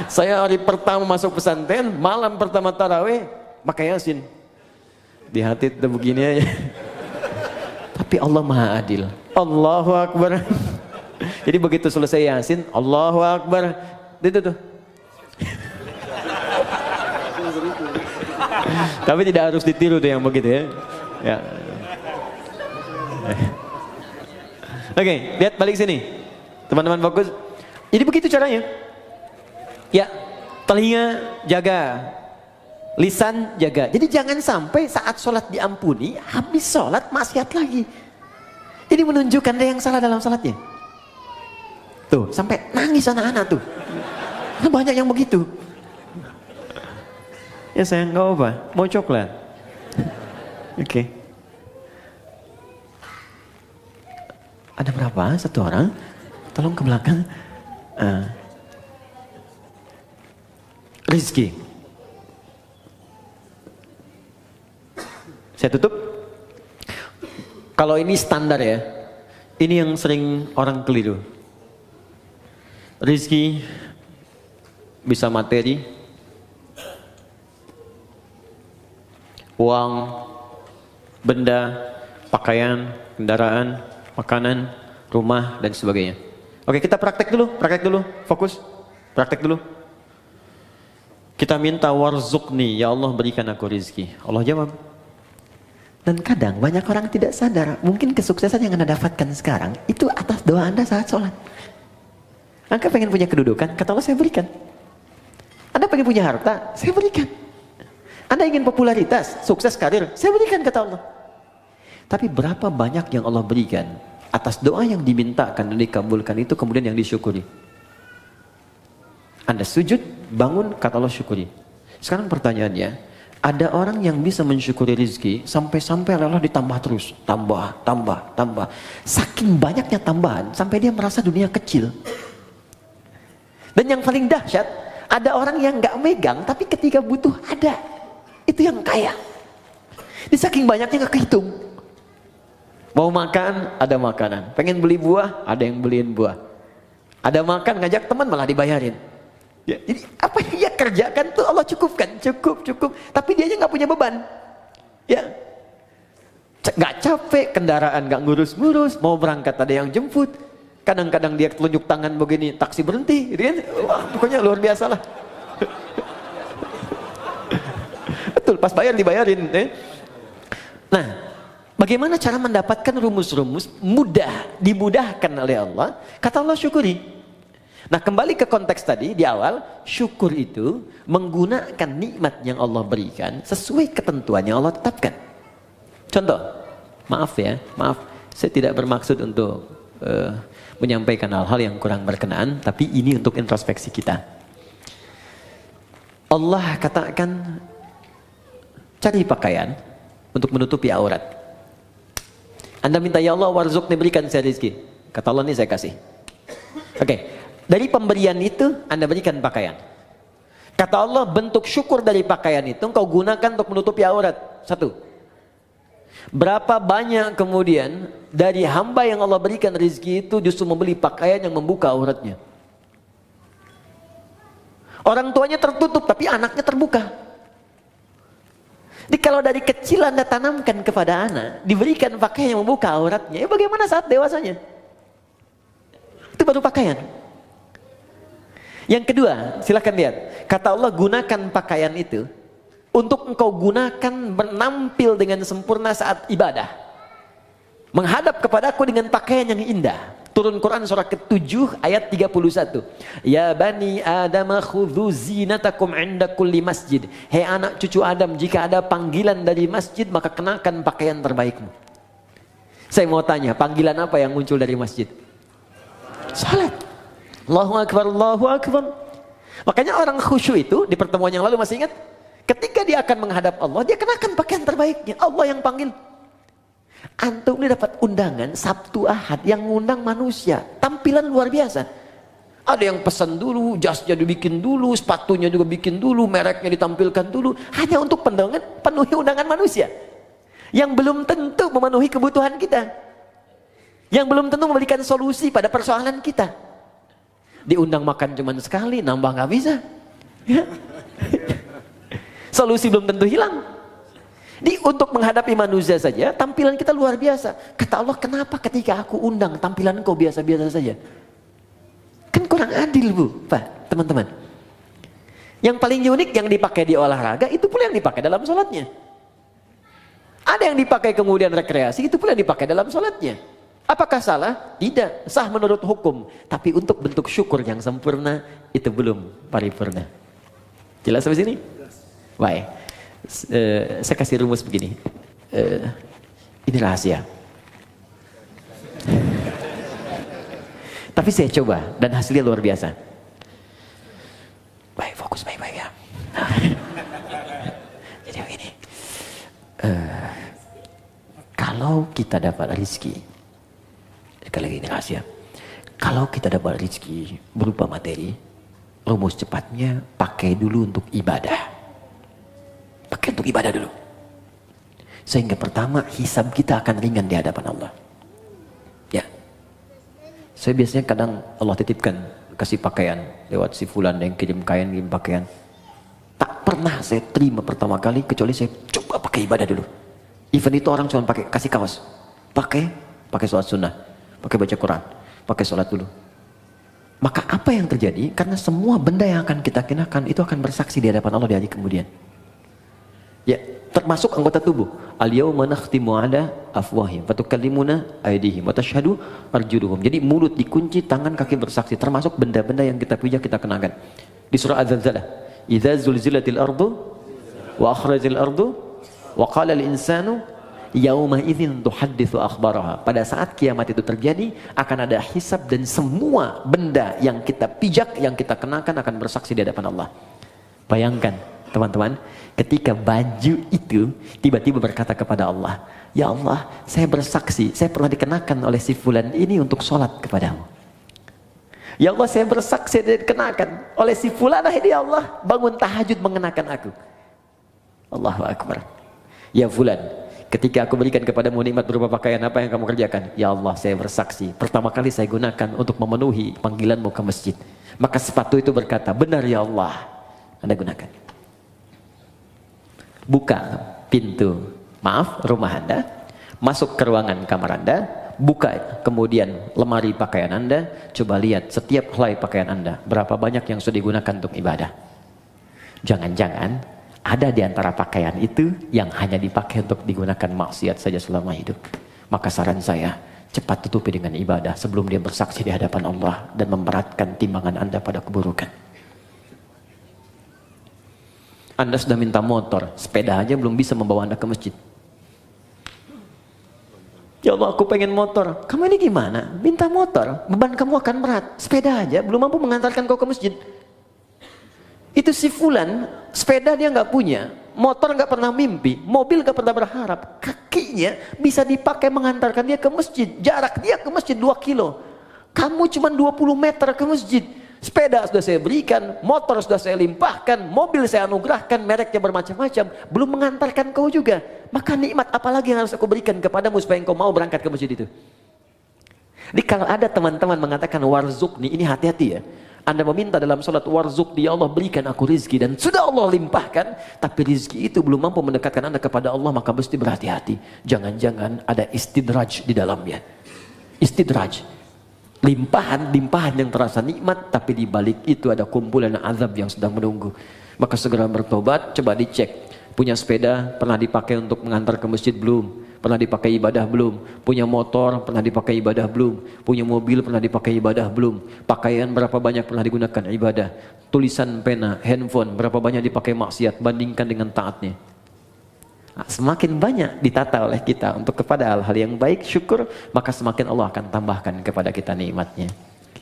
Saya hari pertama masuk pesantren, malam pertama tarawih pakai Yasin. Di hati itu begini aja. Tapi Allah Maha Adil. Allahu Akbar. Jadi begitu selesai Yasin, Allahu Akbar. Itu tuh. Tapi tidak harus ditiru tuh yang begitu ya. Ya. Oke, lihat balik sini. Teman-teman fokus. Jadi begitu caranya. Ya, telinga jaga. Lisan jaga. Jadi jangan sampai saat sholat diampuni, habis sholat maksiat lagi. Ini menunjukkan ada yang salah dalam sholatnya. Tuh, sampai nangis anak-anak tuh. Banyak yang begitu. Ya sayang, nggak apa, mau coklat. Oke. Ada berapa? 1 orang? Tolong ke belakang. Rizki. Saya tutup. Kalau ini standar ya. Ini yang sering orang keliru. Rizki bisa materi, uang, benda, pakaian, kendaraan, makanan, rumah, dan sebagainya. Oke, kita praktek dulu, fokus, praktek dulu. Kita minta warzuqni, ya Allah berikan aku rizki. Allah jawab. Dan kadang banyak orang tidak sadar, mungkin kesuksesan yang Anda dapatkan sekarang, itu atas doa Anda saat sholat. Anda pengen punya kedudukan, kata Allah saya berikan. Anda pengen punya harta, saya berikan. Anda ingin popularitas, sukses karir, saya berikan kata Allah. Tapi berapa banyak yang Allah berikan atas doa yang dimintakan dan dikabulkan itu kemudian yang disyukuri. Anda sujud, bangun, kata Allah syukuri. Sekarang pertanyaannya, ada orang yang bisa mensyukuri rezeki sampai-sampai Allah ditambah terus, tambah. Saking banyaknya tambahan sampai dia merasa dunia kecil. Dan yang paling dahsyat, ada orang yang nggak megang tapi ketika butuh ada. Itu yang kaya. Di saking banyaknya nggak kehitung. Mau makan, ada makanan. Pengen beli buah, ada yang beliin buah. Ada makan, ngajak teman malah dibayarin. Ya, jadi apa yang dia kerjakan tuh Allah cukupkan, cukup. Tapi dia aja nggak punya beban. Ya, nggak capek, kendaraan nggak ngurus-ngurus, mau berangkat ada yang jemput. Kadang-kadang dia telunjuk tangan begini, taksi berhenti, gitu kan? Wah, pokoknya luar biasa lah. Betul, pas bayar dibayarin. Nah, bagaimana cara mendapatkan rumus-rumus mudah, dimudahkan oleh Allah? Kata Allah syukuri. Nah, kembali ke konteks tadi di awal, syukur itu menggunakan nikmat yang Allah berikan sesuai ketentuan yang Allah tetapkan. Contoh, maaf, saya tidak bermaksud untuk menyampaikan hal-hal yang kurang berkenaan, tapi ini untuk introspeksi kita. Allah katakan, cari pakaian untuk menutupi aurat. Anda minta, ya Allah warzuqni, berikan saya rezeki. Kata Allah, ini saya kasih. Oke, dari pemberian itu Anda berikan pakaian. Kata Allah, bentuk syukur dari pakaian itu engkau gunakan untuk menutupi aurat. 1. Berapa banyak kemudian dari hamba yang Allah berikan rezeki itu justru membeli pakaian yang membuka auratnya. Orang tuanya tertutup tapi anaknya terbuka. Jadi kalau dari kecil Anda tanamkan kepada anak, diberikan pakaian yang membuka auratnya, ya bagaimana saat dewasanya? Itu baru pakaian. Yang kedua, silakan lihat. Kata Allah, gunakan pakaian itu untuk engkau gunakan menampil dengan sempurna saat ibadah. Menghadap kepadaku dengan pakaian yang indah. Turun Quran surah ke-7 ayat 31. Ya bani Adam khudhu zinatakum 'inda kulli masjid. Hei anak cucu Adam, jika ada panggilan dari masjid maka kenakan pakaian terbaikmu. Saya mau tanya, panggilan apa yang muncul dari masjid? Salat. Allahu akbar, Allahu akbar. Makanya orang khusyuk itu di pertemuan yang lalu masih ingat? Ketika dia akan menghadap Allah, dia kenakan pakaian terbaiknya. Allah yang panggil. Antum ini dapat undangan Sabtu Ahad yang ngundang manusia, tampilan luar biasa. Ada yang pesan dulu, jasnya dibikin dulu, sepatunya juga bikin dulu, mereknya ditampilkan dulu, hanya untuk penuhi undangan manusia yang belum tentu memenuhi kebutuhan kita, yang belum tentu memberikan solusi pada persoalan kita. Diundang makan cuma sekali, nambah nggak bisa. Ya. Solusi belum tentu hilang. Untuk menghadapi manusia saja, tampilan kita luar biasa. Kata Allah, kenapa ketika aku undang tampilan kau biasa-biasa saja? Kan kurang adil, Bu, Pak, teman-teman. Yang paling unik yang dipakai di olahraga, itu pula yang dipakai dalam sholatnya. Ada yang dipakai kemudian rekreasi, itu pula yang dipakai dalam sholatnya. Apakah salah? Tidak, sah menurut hukum. Tapi untuk bentuk syukur yang sempurna, itu belum paripurna. Jelas sampai sini? Baik. Saya kasih rumus begini. Ini rahasia. Tapi saya coba dan hasilnya luar biasa. Baik, fokus baik-baik ya. Jadi begini. Kalau kita dapat rezeki, sekali lagi ini rahasia. Kalau kita dapat rezeki berupa materi, rumus cepatnya pakai dulu untuk ibadah. Pakai untuk ibadah dulu. Sehingga pertama hisab kita akan ringan di hadapan Allah. Ya. Saya biasanya kadang Allah titipkan kasih pakaian lewat si fulan yang kirim kain, kirim pakaian. Tak pernah saya terima pertama kali kecuali saya coba pakai ibadah dulu. Even itu orang cuma pakai kasih kaos. Pakai sholat sunnah, pakai baca Quran, pakai sholat dulu. Maka apa yang terjadi? Karena semua benda yang akan kita kenakan itu akan bersaksi di hadapan Allah di hari kemudian. Ya, termasuk anggota tubuh. Al-yauma nakhtimu ala afwahihim wa tukallimuna aydihim wa tashhadu arjuluhum. Jadi mulut dikunci, tangan kaki bersaksi, termasuk benda-benda yang kita puja kita kenakan. Di surah Az-Zalzalah, idza zulzilatil ardu wa akhrajal ardu wa qala al-insanu yauma idzin tuhadditsu akhbaraha. Pada saat kiamat itu terjadi, akan ada hisab dan semua benda yang kita pijak, yang kita kenakan akan bersaksi di hadapan Allah. Bayangkan, teman-teman, ketika baju itu tiba-tiba berkata kepada Allah, ya Allah, saya bersaksi, saya pernah dikenakan oleh si fulan ini untuk sholat kepadamu. Ya Allah, saya bersaksi dikenakan oleh si fulan ini, ya Allah, bangun tahajud mengenakan aku. Allahu Akbar. Ya fulan, ketika aku berikan kepadamu nikmat berupa pakaian, apa yang kamu kerjakan? Ya Allah, saya bersaksi, pertama kali saya gunakan untuk memenuhi panggilanmu ke masjid. Maka sepatu itu berkata, benar ya Allah, Anda gunakan. Buka pintu, rumah Anda, masuk ke ruangan kamar Anda, buka kemudian lemari pakaian Anda, coba lihat setiap helai pakaian Anda, berapa banyak yang sudah digunakan untuk ibadah. Jangan-jangan ada di antara pakaian itu yang hanya dipakai untuk digunakan maksiat saja selama hidup. Maka saran saya, cepat tutupi dengan ibadah sebelum dia bersaksi di hadapan Allah dan memberatkan timbangan Anda pada keburukan. Anda sudah minta motor, sepeda aja belum bisa membawa Anda ke masjid. Ya Allah, aku pengen motor. Kamu ini gimana? Minta motor, beban kamu akan berat. Sepeda aja belum mampu mengantarkan kau ke masjid. Itu si fulan, sepeda dia nggak punya, motor nggak pernah mimpi, mobil nggak pernah berharap. Kakinya bisa dipakai mengantarkan dia ke masjid. Jarak dia ke masjid 2 kilo. Kamu cuma 20 meter ke masjid. Sepeda sudah saya berikan, motor sudah saya limpahkan, mobil saya anugerahkan, mereknya bermacam-macam, belum mengantarkan kau juga. Maka nikmat apalagi yang harus aku berikan kepadamu supaya engkau mau berangkat ke masjid itu. Jadi kalau ada teman-teman mengatakan warzukni, ini hati-hati ya. Anda meminta dalam salat warzukni, ya Allah berikan aku rizki, dan sudah Allah limpahkan, tapi rizki itu belum mampu mendekatkan Anda kepada Allah, maka mesti berhati-hati. Jangan-jangan ada istidraj di dalamnya. Istidraj. limpahan yang terasa nikmat, tapi di balik itu ada kumpulan azab yang sedang menunggu. Maka segera bertobat. Coba dicek, punya sepeda pernah dipakai untuk mengantar ke masjid belum? Pernah dipakai ibadah belum? Punya motor pernah dipakai ibadah belum? Punya mobil pernah dipakai ibadah belum? Pakaian berapa banyak pernah digunakan ibadah? Tulisan pena, handphone berapa banyak dipakai maksiat? Bandingkan dengan taatnya. Nah, semakin banyak ditata oleh kita untuk kepada hal-hal yang baik, syukur, maka semakin Allah akan tambahkan kepada kita nikmatnya.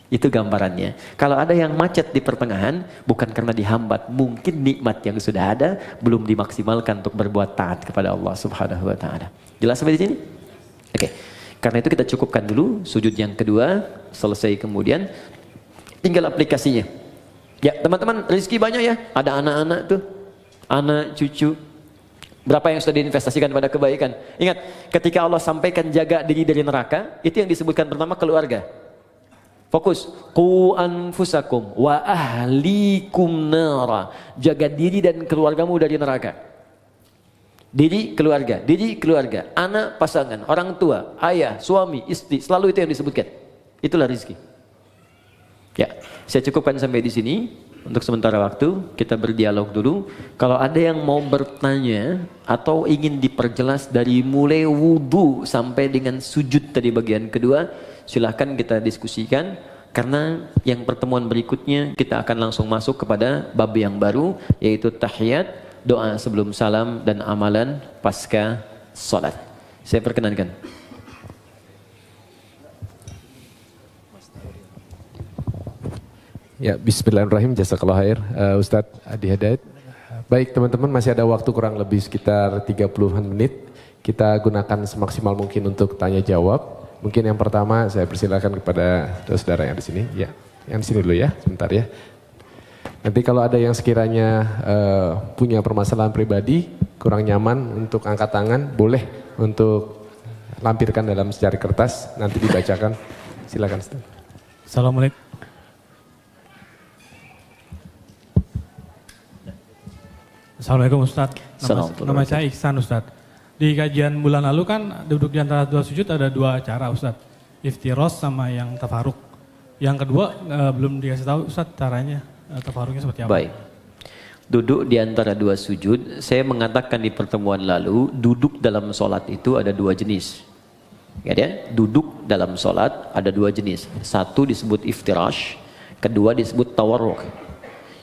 Itu gambarannya. Kalau ada yang macet di pertengahan, bukan karena dihambat, mungkin nikmat yang sudah ada belum dimaksimalkan untuk berbuat taat kepada Allah Subhanahu wa taala. Jelas sampai di sini? Oke. Karena itu kita cukupkan dulu sujud yang kedua, selesai kemudian tinggal aplikasinya. Ya, teman-teman, rezeki banyak ya. Ada anak-anak tuh, anak, cucu. Berapa yang sudah diinvestasikan pada kebaikan? Ingat, ketika Allah sampaikan jaga diri dari neraka, itu yang disebutkan pertama keluarga. Fokus, qu anfusakum wa ahlikum nara. Jaga diri dan keluargamu dari neraka. Diri keluarga, anak, pasangan, orang tua, ayah, suami, istri, selalu itu yang disebutkan. Itulah rezeki. Ya, saya cukupkan sampai di sini. Untuk sementara waktu kita berdialog dulu. Kalau ada yang mau bertanya atau ingin diperjelas dari mulai wudu sampai dengan sujud tadi bagian kedua, silahkan kita diskusikan. Karena yang pertemuan berikutnya kita akan langsung masuk kepada bab yang baru, yaitu tahiyat, doa sebelum salam, dan amalan pasca salat. Saya perkenankan. Ya, bismillahirrahmanirrahim, jazakallah khair, Ustadz Adi Hidayat. Baik teman-teman, masih ada waktu kurang lebih sekitar 30-an menit. Kita gunakan semaksimal mungkin untuk tanya jawab. Mungkin yang pertama saya persilakan kepada saudara yang di sini. Ya, yang di sini dulu ya, sebentar ya. Nanti kalau ada yang sekiranya punya permasalahan pribadi, kurang nyaman untuk angkat tangan, boleh untuk lampirkan dalam secari kertas, nanti dibacakan. Silakan Ustaz. Assalamualaikum. Assalamualaikum Ustadz, nama saya Iksan Ustadz. Di kajian bulan lalu kan duduk di antara dua sujud ada dua cara Ustadz. Iftiros sama yang tafaruk. Yang kedua belum dikasih tahu Ustadz caranya, tafaruknya seperti apa. Baik. Duduk di antara dua sujud, saya mengatakan di pertemuan lalu, duduk dalam sholat itu ada dua jenis. Ya, duduk dalam sholat ada dua jenis. Satu disebut iftirash, kedua disebut tawarruk.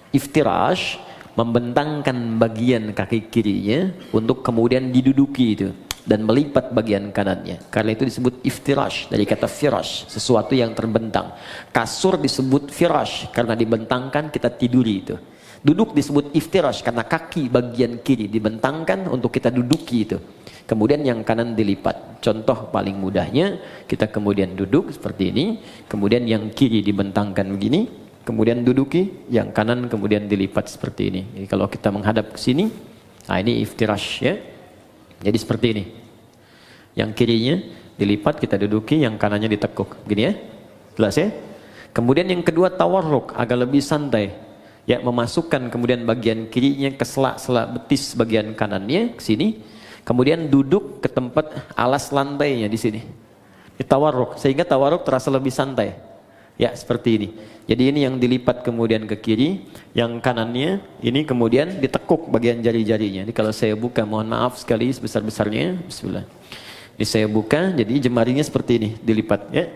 Iftirash membentangkan bagian kaki kirinya untuk kemudian diduduki itu dan melipat bagian kanannya. Karena itu disebut iftirash dari kata firash, sesuatu yang terbentang. Kasur disebut firash karena dibentangkan, kita tiduri itu. Duduk disebut iftirash karena kaki bagian kiri dibentangkan untuk kita duduki itu. Kemudian yang kanan dilipat. Contoh paling mudahnya, kita kemudian duduk seperti ini, kemudian yang kiri dibentangkan begini, kemudian duduki, yang kanan kemudian dilipat seperti ini. Jadi kalau kita menghadap ke sini, nah ini iftirash ya. Jadi seperti ini. Yang kirinya dilipat, kita duduki, yang kanannya ditekuk. Gini ya. Jelas ya? Kemudian yang kedua tawarruk, agak lebih santai. Ya, memasukkan kemudian bagian kirinya ke selak-selak betis bagian kanannya ke sini. Kemudian duduk ke tempat alas lantainya di sini. Di tawarruk, sehingga tawarruk terasa lebih santai. Ya, seperti ini. Jadi ini yang dilipat kemudian ke kiri, yang kanannya ini kemudian ditekuk bagian jari-jarinya. Jadi kalau saya buka, mohon maaf sekali sebesar-besarnya. Bismillah. Ini saya buka, jadi jemarinya seperti ini, dilipat ya.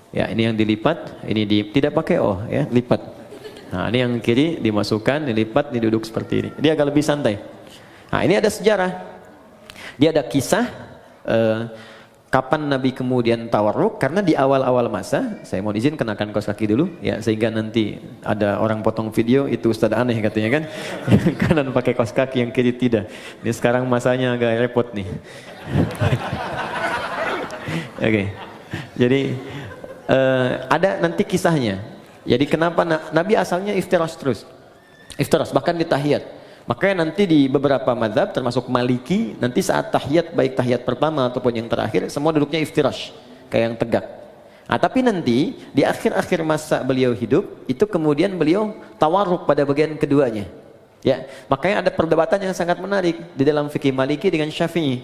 Ya, ini yang dilipat, ini tidak pakai ya, lipat. Nah, ini yang kiri dimasukkan, dilipat, diduduk seperti ini. Dia agak lebih santai. Nah, ini ada sejarah. Dia ada kisah kapan Nabi kemudian tawarruk, karena di awal-awal masa, saya mohon izin kenakan kaos kaki dulu ya, sehingga nanti ada orang potong video itu Ustadz aneh katanya kan, yang kanan pakai kaos kaki, yang kiri tidak. Ini sekarang masanya agak repot nih. Oke. Jadi ada nanti kisahnya. Jadi kenapa Nabi asalnya iftirash terus, iftirash bahkan di tahiyat. Makanya nanti di beberapa mazhab termasuk Maliki, nanti saat tahiyat, baik tahiyat pertama ataupun yang terakhir, semua duduknya iftirash, kayak yang tegak. Nah, tapi nanti di akhir-akhir masa beliau hidup, itu kemudian beliau tawarruk pada bagian keduanya. Ya, makanya ada perdebatan yang sangat menarik di dalam fikih Maliki dengan Syafi'i.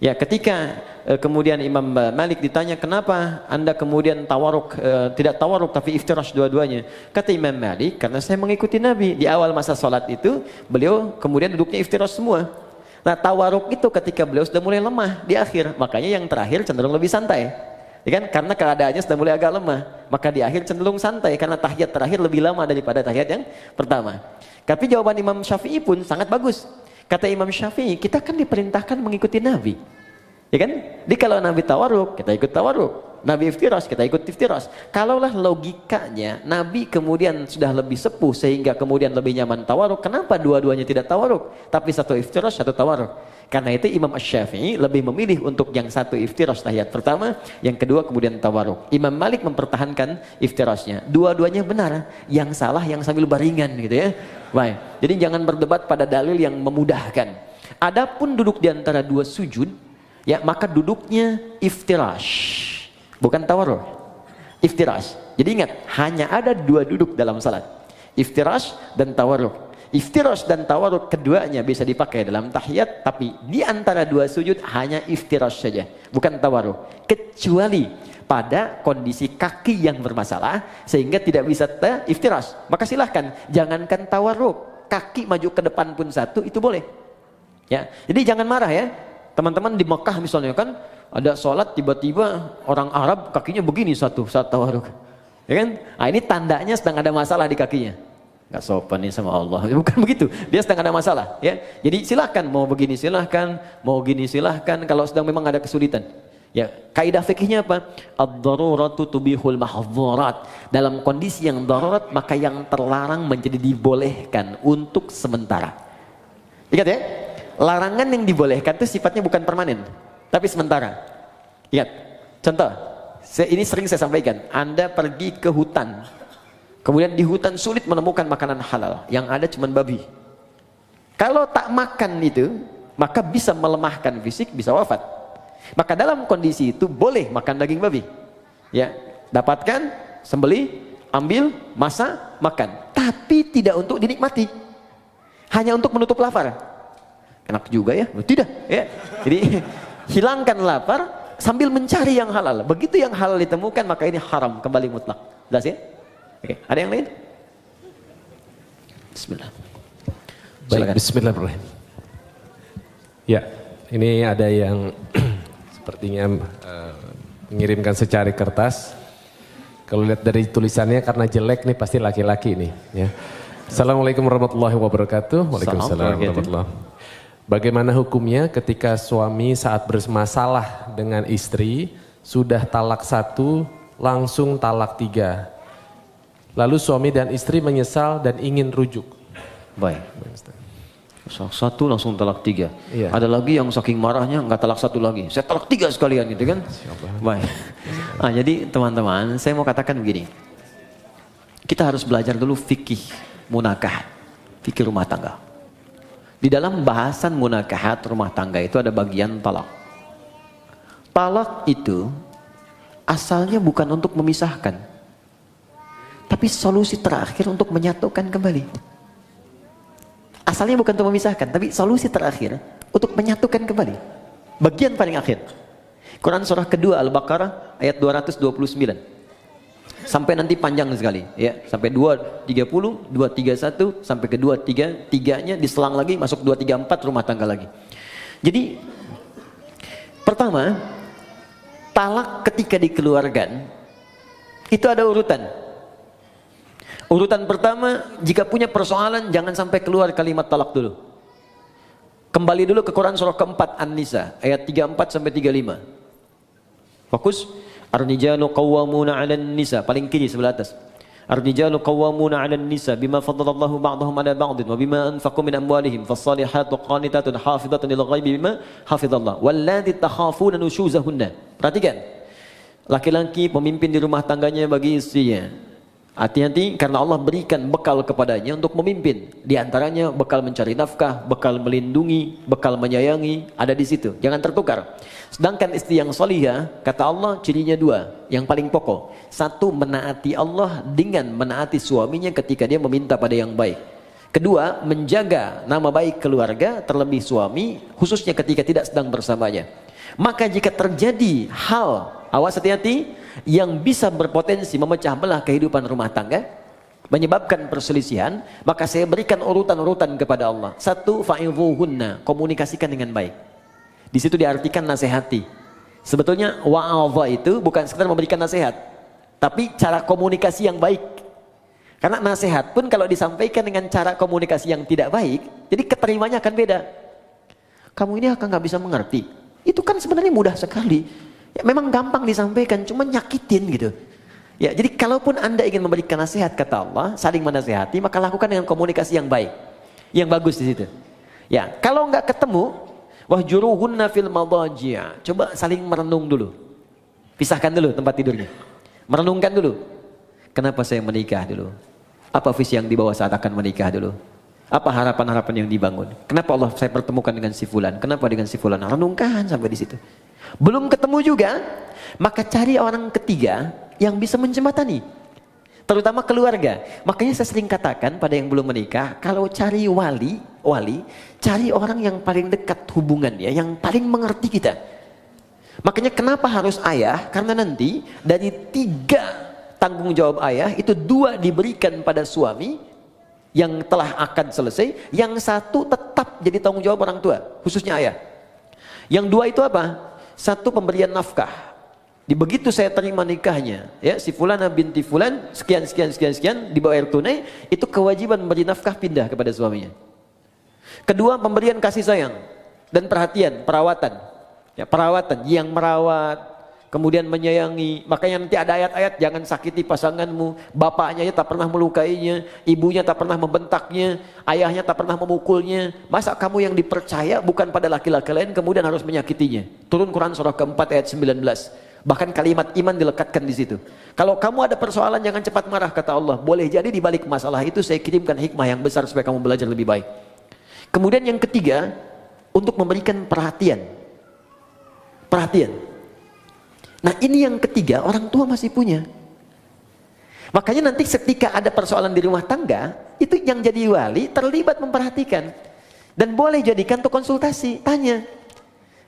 Ya, ketika kemudian Imam Malik ditanya kenapa anda kemudian tawaruk, tidak tawaruk tapi iftirash dua-duanya, kata Imam Malik, karena saya mengikuti Nabi di awal masa sholat itu beliau kemudian duduknya iftirash semua. Nah, tawaruk itu ketika beliau sudah mulai lemah di akhir, makanya yang terakhir cenderung lebih santai, ya kan? Karena keadaannya sudah mulai agak lemah, maka di akhir cenderung santai karena tahiyat terakhir lebih lama daripada tahiyat yang pertama. Tapi jawaban Imam Syafi'i pun sangat bagus. Kata Imam Syafi'i, kita kan diperintahkan mengikuti Nabi, ya kan? Jadi kalau Nabi tawaruk, kita ikut tawaruk. Nabi iftirash, kita ikut iftirash. Kalaulah logikanya Nabi kemudian sudah lebih sepuh sehingga kemudian lebih nyaman tawaruk, kenapa dua-duanya tidak tawaruk, tapi satu iftirash, satu tawaruk? Karena itu Imam Asy-Syafi'i lebih memilih untuk yang satu iftirash tahiyat pertama, yang kedua kemudian tawaruk. Imam Malik mempertahankan iftirashnya. Dua-duanya benar, yang salah yang sambil baringan gitu ya. Baik. Jadi jangan berdebat pada dalil yang memudahkan. Adapun duduk di antara dua sujud, ya maka duduknya iftirash, bukan tawaruk. Iftirash. Jadi ingat, hanya ada dua duduk dalam salat, iftirash dan tawaruk. Iftirash dan tawaruk keduanya bisa dipakai dalam tahiyat, tapi di antara dua sujud hanya iftirash saja, bukan tawaruk. Kecuali pada kondisi kaki yang bermasalah sehingga tidak bisa iftirash, maka silahkan, jangankan tawaruk, kaki maju ke depan pun satu itu boleh. Ya, jadi jangan marah ya, teman-teman di Mekah misalnya kan ada sholat tiba-tiba orang Arab kakinya begini satu saat tawaruk, ya kan? Nah, ini tandanya sedang ada masalah di kakinya. Nggak sopan nih sama Allah, bukan begitu, dia sedang ada masalah ya. Jadi silahkan, mau begini silahkan, mau gini silahkan kalau sedang memang ada kesulitan. Ya, kaidah fikihnya apa? Ad-daruratu tubihul mahdzurat. Dalam kondisi yang darurat maka yang terlarang menjadi dibolehkan untuk sementara. Ingat ya, larangan yang dibolehkan itu sifatnya bukan permanen, tapi sementara. Ingat, contoh, ini sering saya sampaikan, Anda pergi ke hutan, kemudian di hutan sulit menemukan makanan halal, yang ada cuma babi. Kalau tak makan itu, maka bisa melemahkan fisik, bisa wafat. Maka dalam kondisi itu boleh makan daging babi. Ya, dapatkan, sembelih, ambil, masak, makan. Tapi tidak untuk dinikmati. Hanya untuk menutup lapar. Enak juga ya? Tidak, ya. Jadi hilangkan lapar sambil mencari yang halal. Begitu yang halal ditemukan maka ini haram kembali mutlak. Jelas ya? Oke, ada yang lain? Bismillah. Baik, bismillahirrahmanirrahim. Ya, ini ada yang sepertinya mengirimkan secari kertas. Kalau lihat dari tulisannya karena jelek nih pasti laki-laki nih ya. Assalamualaikum warahmatullahi wabarakatuh. Waalaikumsalam warahmatullahi wabarakatuh. Bagaimana hukumnya ketika suami saat bermasalah dengan istri sudah talak 1 langsung talak 3. Lalu suami dan istri menyesal dan ingin rujuk. Baik. Satu langsung talak 3. Iya. Ada lagi yang saking marahnya nggak talak 1 lagi, saya talak 3 sekalian gitu kan. Baik. Nah, jadi teman-teman, saya mau katakan begini, kita harus belajar dulu fikih munakahat, fikih rumah tangga. Di dalam bahasan munakahat rumah tangga itu ada bagian talak. Talak itu asalnya bukan untuk memisahkan, tapi solusi terakhir untuk menyatukan kembali. Asalnya bukan untuk memisahkan, tapi solusi terakhir untuk menyatukan kembali. Bagian paling akhir. Quran surah kedua Al-Baqarah ayat 229. Sampai nanti panjang sekali, ya. Sampai 230, 231, sampai ke 233-nya diselang lagi masuk 234 rumah tangga lagi. Jadi pertama, talak ketika dikeluarkan itu ada urutan. Urutan pertama, jika punya persoalan jangan sampai keluar kalimat talak dulu. Kembali dulu ke Quran surah keempat An-Nisa ayat 34 sampai 35. Fokus. Ar-rijalu qawwamuna 'alan nisa, paling kiri sebelah atas. Ar-rijalu qawwamuna 'alan nisa bima faddalallahu ba'dahum 'ala ba'din wa bima anfaqu min amwalihim fas-salihatu qanitatun hafizatun lil ghaibi bima hafizallah wallati takhafuna nushuzahunna. Perhatikan. Laki-laki pemimpin di rumah tangganya bagi istrinya. Hati-hati karena Allah berikan bekal kepadanya untuk memimpin. Di antaranya bekal mencari nafkah, bekal melindungi, bekal menyayangi, ada di situ. Jangan tertukar. Sedangkan istri yang solihah, kata Allah cirinya 2, yang paling pokok. 1, menaati Allah dengan menaati suaminya ketika dia meminta pada yang baik. 2, menjaga nama baik keluarga terlebih suami, khususnya ketika tidak sedang bersamanya. Maka jika terjadi hal, awas hati-hati, yang bisa berpotensi memecah belah kehidupan rumah tangga, menyebabkan perselisihan, maka saya berikan urutan-urutan kepada Allah. Satu, fa'idhuhunna, komunikasikan dengan baik. Di situ diartikan nasihati. Sebetulnya wa'adha itu bukan sekedar memberikan nasihat, tapi cara komunikasi yang baik. Karena nasihat pun kalau disampaikan dengan cara komunikasi yang tidak baik, jadi keterimanya akan beda. Kamu ini akan nggak bisa mengerti. Itu kan sebenarnya mudah sekali. Ya, memang gampang disampaikan, cuma nyakitin gitu. Ya, jadi kalaupun Anda ingin memberikan nasihat, kata Allah, saling menasihati, maka lakukan dengan komunikasi yang baik, yang bagus di situ. Ya, kalau nggak ketemu, wahjuruhunna fil madajia. Coba saling merenung dulu. Pisahkan dulu tempat tidurnya. Merenungkan dulu. Kenapa saya menikah dulu? Apa visi yang dibawa saat akan menikah dulu? Apa harapan-harapan yang dibangun? Kenapa Allah saya pertemukan dengan si fulan? Kenapa dengan si fulan? Renungkan sampai di situ. Belum ketemu juga, maka cari orang ketiga yang bisa menjembatani. Terutama keluarga. Makanya saya sering katakan pada yang belum menikah, kalau cari wali, cari orang yang paling dekat hubungannya, yang paling mengerti kita. Makanya kenapa harus ayah? Karena nanti dari 3 tanggung jawab ayah, itu 2 diberikan pada suami yang telah akad selesai, yang 1 tetap jadi tanggung jawab orang tua, khususnya ayah. Yang 2 itu apa? 1 pemberian nafkah. Di begitu saya terima nikahnya, ya si fulana binti fulan sekian dibayar tunai, itu kewajiban memberi nafkah pindah kepada suaminya. Kedua, pemberian kasih sayang dan perhatian, perawatan. Ya, perawatan yang merawat, kemudian menyayangi. Makanya nanti ada ayat-ayat, jangan sakiti pasanganmu, bapaknya tak pernah melukainya, ibunya tak pernah membentaknya, ayahnya tak pernah memukulnya. Masa kamu yang dipercaya bukan pada laki-laki lain kemudian harus menyakitinya? Turun Quran surah keempat ayat 19. Bahkan kalimat iman dilekatkan di situ. Kalau kamu ada persoalan jangan cepat marah, kata Allah. Boleh jadi di balik masalah itu saya kirimkan hikmah yang besar supaya kamu belajar lebih baik. Kemudian yang ketiga, untuk memberikan perhatian. Perhatian. Nah ini yang ketiga, orang tua masih punya. Makanya nanti ketika ada persoalan di rumah tangga, itu yang jadi wali terlibat memperhatikan. Dan boleh jadikan untuk konsultasi, tanya.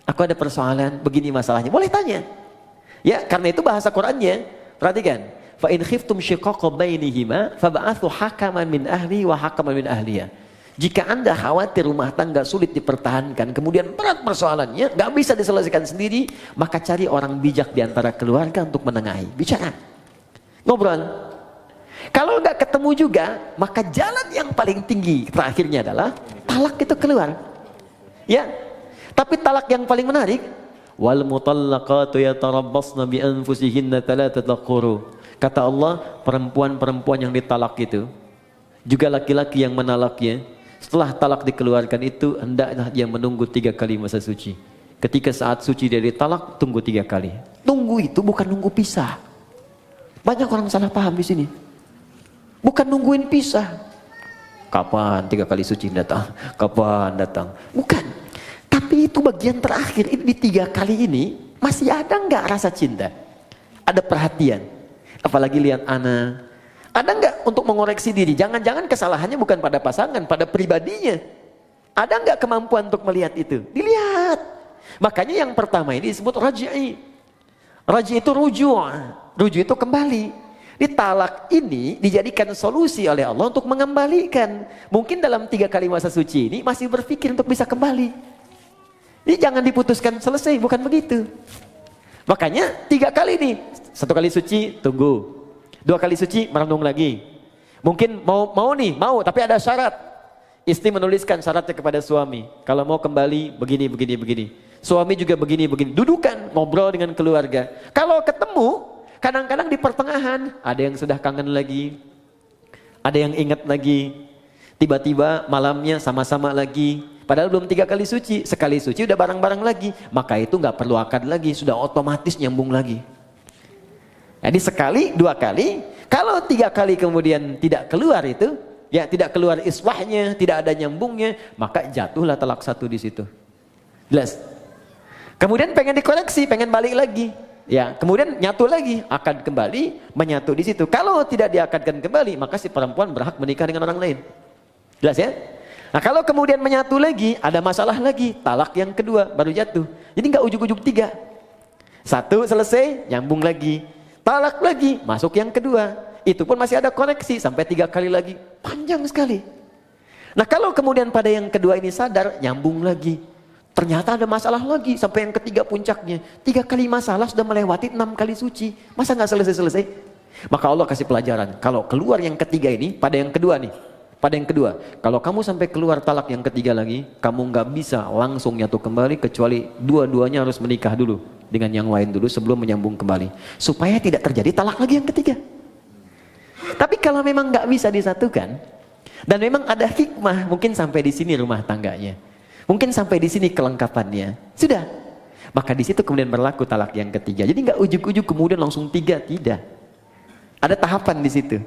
Aku ada persoalan, begini masalahnya, boleh tanya. Ya, karena itu bahasa Qur'annya, perhatikan. Fa in khiftum shiqaqa bainihima fab'athu hakaman min ahli wa hakaman min ahliya. Jika Anda khawatir rumah tangga sulit dipertahankan, kemudian berat persoalannya, nggak bisa diselesaikan sendiri, maka cari orang bijak di antara keluarga untuk menengahi. Bicara, ngobrol. Kalau nggak ketemu juga, maka jalan yang paling tinggi terakhirnya adalah talak itu keluar. Ya, tapi talak yang paling menarik, wal mutallaqatu yatarabbasna bi anfusihinna thalathata quru. Kata Allah, perempuan-perempuan yang ditalak itu, juga laki-laki yang menalaknya, setelah talak dikeluarkan itu hendaklah dia menunggu 3 kali masa suci. Ketika saat suci dia ditalak, tunggu 3 kali. Tunggu itu bukan nunggu pisah. Banyak orang salah paham di sini. Bukan nungguin pisah. Kapan 3 kali suci datang? Kapan datang? Bukan. Tapi itu bagian terakhir. Ini di 3 kali ini masih ada nggak rasa cinta? Ada perhatian. Apalagi lihat anak. Ada nggak untuk mengoreksi diri? Jangan-jangan kesalahannya bukan pada pasangan, pada pribadinya. Ada nggak kemampuan untuk melihat itu? Dilihat. Makanya yang pertama ini disebut raj'i. Raj'i itu ruju'. Ruju' itu kembali. Talak ini dijadikan solusi oleh Allah untuk mengembalikan. Mungkin dalam 3 kali masa suci ini masih berpikir untuk bisa kembali. Ini jangan diputuskan selesai, bukan begitu. Makanya 3 kali nih. 1 kali suci, tunggu. 2 kali suci, merenung lagi. Mungkin mau tapi ada syarat. Istri menuliskan syaratnya kepada suami. Kalau mau kembali, begini. Suami juga begini. Dudukan, ngobrol dengan keluarga. Kalau ketemu, kadang-kadang di pertengahan, ada yang sudah kangen lagi. Ada yang ingat lagi. Tiba-tiba malamnya sama-sama lagi. Padahal belum 3 kali suci. Sekali suci udah bareng-bareng lagi. Maka itu nggak perlu akad lagi. Sudah otomatis nyambung lagi. Jadi sekali, 2 kali, kalau 3 kali kemudian tidak keluar itu, ya tidak keluar iswahnya, tidak ada nyambungnya, maka jatuhlah talak 1 di situ. Jelas? Kemudian pengen dikoreksi, pengen balik lagi, ya kemudian nyatu lagi, akad kembali, menyatu di situ. Kalau tidak diakadkan kembali, maka si perempuan berhak menikah dengan orang lain. Jelas ya? Nah kalau kemudian menyatu lagi, ada masalah lagi, talak yang kedua baru jatuh. Jadi nggak ujuk-ujuk 3. 1 selesai, nyambung lagi. Talak lagi, masuk yang kedua. Itu pun masih ada koreksi, sampai 3 kali lagi. Panjang sekali. Nah kalau kemudian pada yang kedua ini sadar, nyambung lagi. Ternyata ada masalah lagi, sampai yang ketiga puncaknya. 3 kali masalah sudah melewati 6 kali suci. Masa nggak selesai-selesai? Maka Allah kasih pelajaran. Kalau keluar yang ketiga ini, pada yang kedua nih. Pada yang kedua, kalau kamu sampai keluar talak yang ketiga lagi, kamu nggak bisa langsung nyatu kembali, kecuali dua-duanya harus menikah dulu dengan yang lain dulu sebelum menyambung kembali, supaya tidak terjadi talak lagi yang ketiga. Tapi kalau memang nggak bisa disatukan, dan memang ada hikmah, mungkin sampai di sini rumah tangganya, mungkin sampai di sini kelengkapannya, sudah. Maka di situ kemudian berlaku talak yang ketiga. Jadi nggak ujuk-ujuk kemudian langsung 3, tidak. Ada tahapan di situ.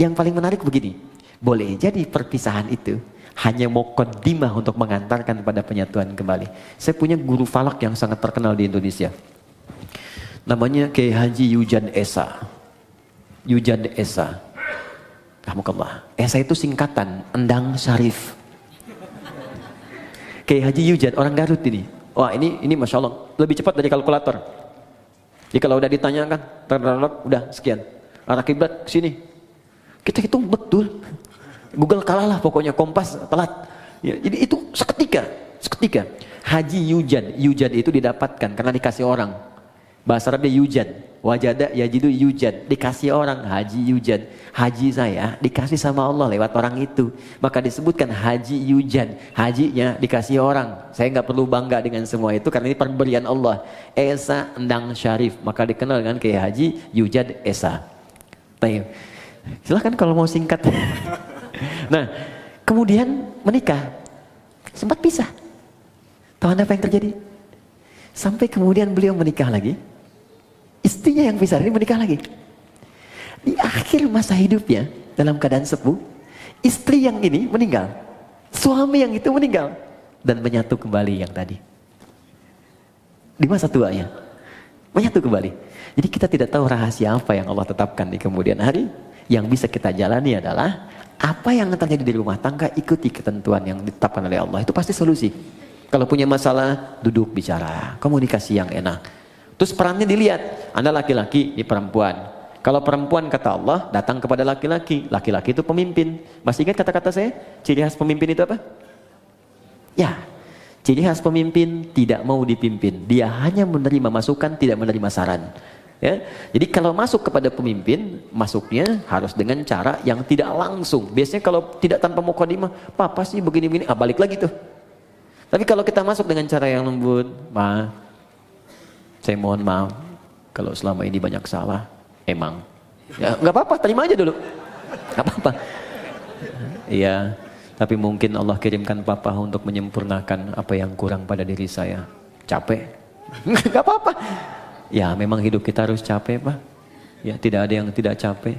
Yang paling menarik begini. Boleh jadi perpisahan itu hanya muqaddimah untuk mengantarkan pada penyatuan kembali. Saya punya guru falak yang sangat terkenal di Indonesia. Namanya Kiai Haji Yujan Esa. Yujan Esa. Alhamdulillah. Esa itu singkatan Endang Syarif. Kiai Haji Yujan, orang Garut ini. Wah ini Masya Allah, lebih cepat dari kalkulator. Jadi kalau udah ditanyakan, udah sekian. Arah kiblat sini. Kita hitung betul. Google kalah lah pokoknya, Kompas telat. Ya, jadi itu seketika. Haji Yujan itu didapatkan karena dikasih orang. Bahasa Arabnya Yujan. Wajada yajidu Yujan. Dikasih orang, Haji Yujan. Haji saya dikasih sama Allah lewat orang itu. Maka disebutkan Haji Yujan. Hajinya dikasih orang. Saya nggak perlu bangga dengan semua itu karena ini pemberian Allah. Esa Endang Syarif. Maka dikenal dengan kayak Haji Yujan Esa. Baik. Silahkan kalau mau singkat. Nah, kemudian menikah. Sempat pisah. Tahu Anda apa yang terjadi? Sampai kemudian beliau menikah lagi. Istrinya yang pisah ini menikah lagi. Di akhir masa hidupnya, dalam keadaan sepuh, istri yang ini meninggal. Suami yang itu meninggal. Dan menyatu kembali yang tadi. Di masa tuanya. Menyatu kembali. Jadi kita tidak tahu rahasia apa yang Allah tetapkan di kemudian hari. Yang bisa kita jalani adalah apa yang terjadi di rumah tangga, ikuti ketentuan yang ditetapkan oleh Allah. Itu pasti solusi. Kalau punya masalah, duduk bicara, komunikasi yang enak. Terus perannya dilihat, Anda laki-laki, ini perempuan. Kalau perempuan kata Allah, datang kepada laki-laki. Laki-laki itu pemimpin. Masih ingat kata-kata saya? Ciri khas pemimpin itu apa? Ya, ciri khas pemimpin tidak mau dipimpin. Dia hanya menerima masukan, tidak menerima saran. Ya, jadi kalau masuk kepada pemimpin, masuknya harus dengan cara yang tidak langsung. Biasanya kalau tidak tanpa mukadimah, papa sih begini-begini, balik lagi tuh. Tapi kalau kita masuk dengan cara yang lembut, maaf, saya mohon maaf kalau selama ini banyak salah, emang. Ya nggak apa-apa, terima aja dulu, nggak apa-apa. Iya, tapi mungkin Allah kirimkan papa untuk menyempurnakan apa yang kurang pada diri saya. Capek, nggak apa-apa. Ya memang hidup kita harus capek Pak. Ya tidak ada yang tidak capek.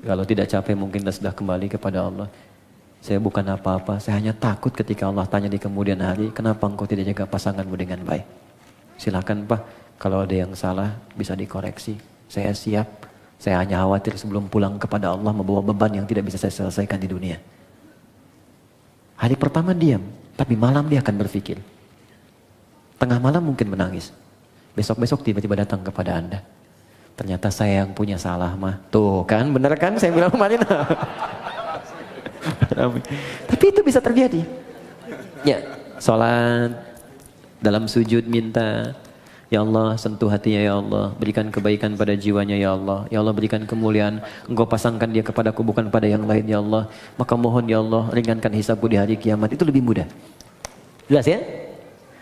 Kalau tidak capek mungkin kita sudah kembali kepada Allah. Saya bukan apa-apa, saya hanya takut ketika Allah tanya di kemudian hari, kenapa engkau tidak jaga pasanganmu dengan baik? Silakan Pak, kalau ada yang salah bisa dikoreksi. Saya siap. Saya hanya khawatir sebelum pulang kepada Allah membawa beban yang tidak bisa saya selesaikan di dunia. Hari pertama diam, tapi malam dia akan berpikir. Tengah malam mungkin menangis. Besok-besok tiba-tiba datang kepada Anda. Ternyata saya yang punya salah mah. Tuh kan, bener kan saya bilang kemarin. Tapi itu bisa terjadi. Ya, sholat, dalam sujud minta, ya Allah sentuh hatinya ya Allah, berikan kebaikan pada jiwanya ya Allah. Ya Allah berikan kemuliaan, Engkau pasangkan dia kepadaku bukan pada yang lain ya Allah. Maka mohon ya Allah ringankan hisabku di hari kiamat. Itu lebih mudah. Jelas ya?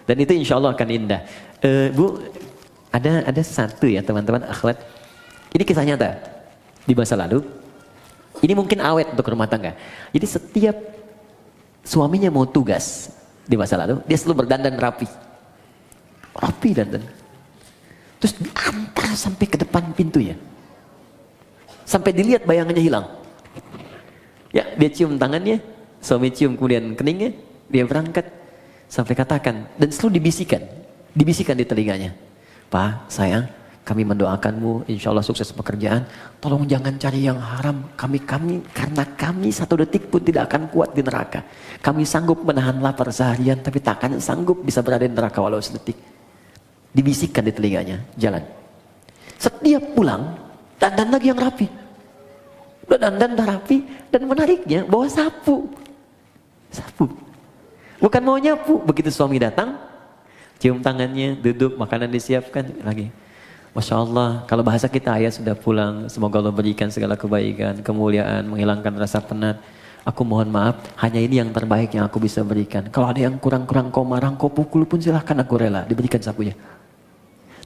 Dan itu insya Allah akan indah. Bu, ada satu ya teman-teman akhwat. Ini kisah nyata di masa lalu. Ini mungkin awet untuk rumah tangga. Jadi setiap suaminya mau tugas di masa lalu, dia selalu berdandan rapi. Rapi dandan. Terus diantar sampai ke depan pintunya. Sampai dilihat bayangannya hilang. Ya, dia cium tangannya, suami cium kemudian keningnya, dia berangkat. Sampai katakan, dan selalu dibisikkan di telinganya. Pak, sayang, kami mendoakanmu, insya Allah sukses pekerjaan. Tolong jangan cari yang haram. Karena kami satu detik pun tidak akan kuat di neraka. Kami sanggup menahan lapar seharian, tapi tak akan sanggup bisa berada di neraka walau sedetik. Dibisikkan di telinganya, jalan. Setiap pulang, dandan lagi yang rapi. Udah dandan, udah rapi, dan menariknya bawa sapu. Sapu. Bukan mau nyapu. Begitu suami datang, cium tangannya, duduk, makanan disiapkan lagi. Masya Allah, kalau bahasa kita, ayah sudah pulang, semoga Allah berikan segala kebaikan, kemuliaan, menghilangkan rasa penat. Aku mohon maaf, hanya ini yang terbaik yang aku bisa berikan. Kalau ada yang kurang-kurang kau marah, kau pukul pun silahkan, aku rela, diberikan sapunya.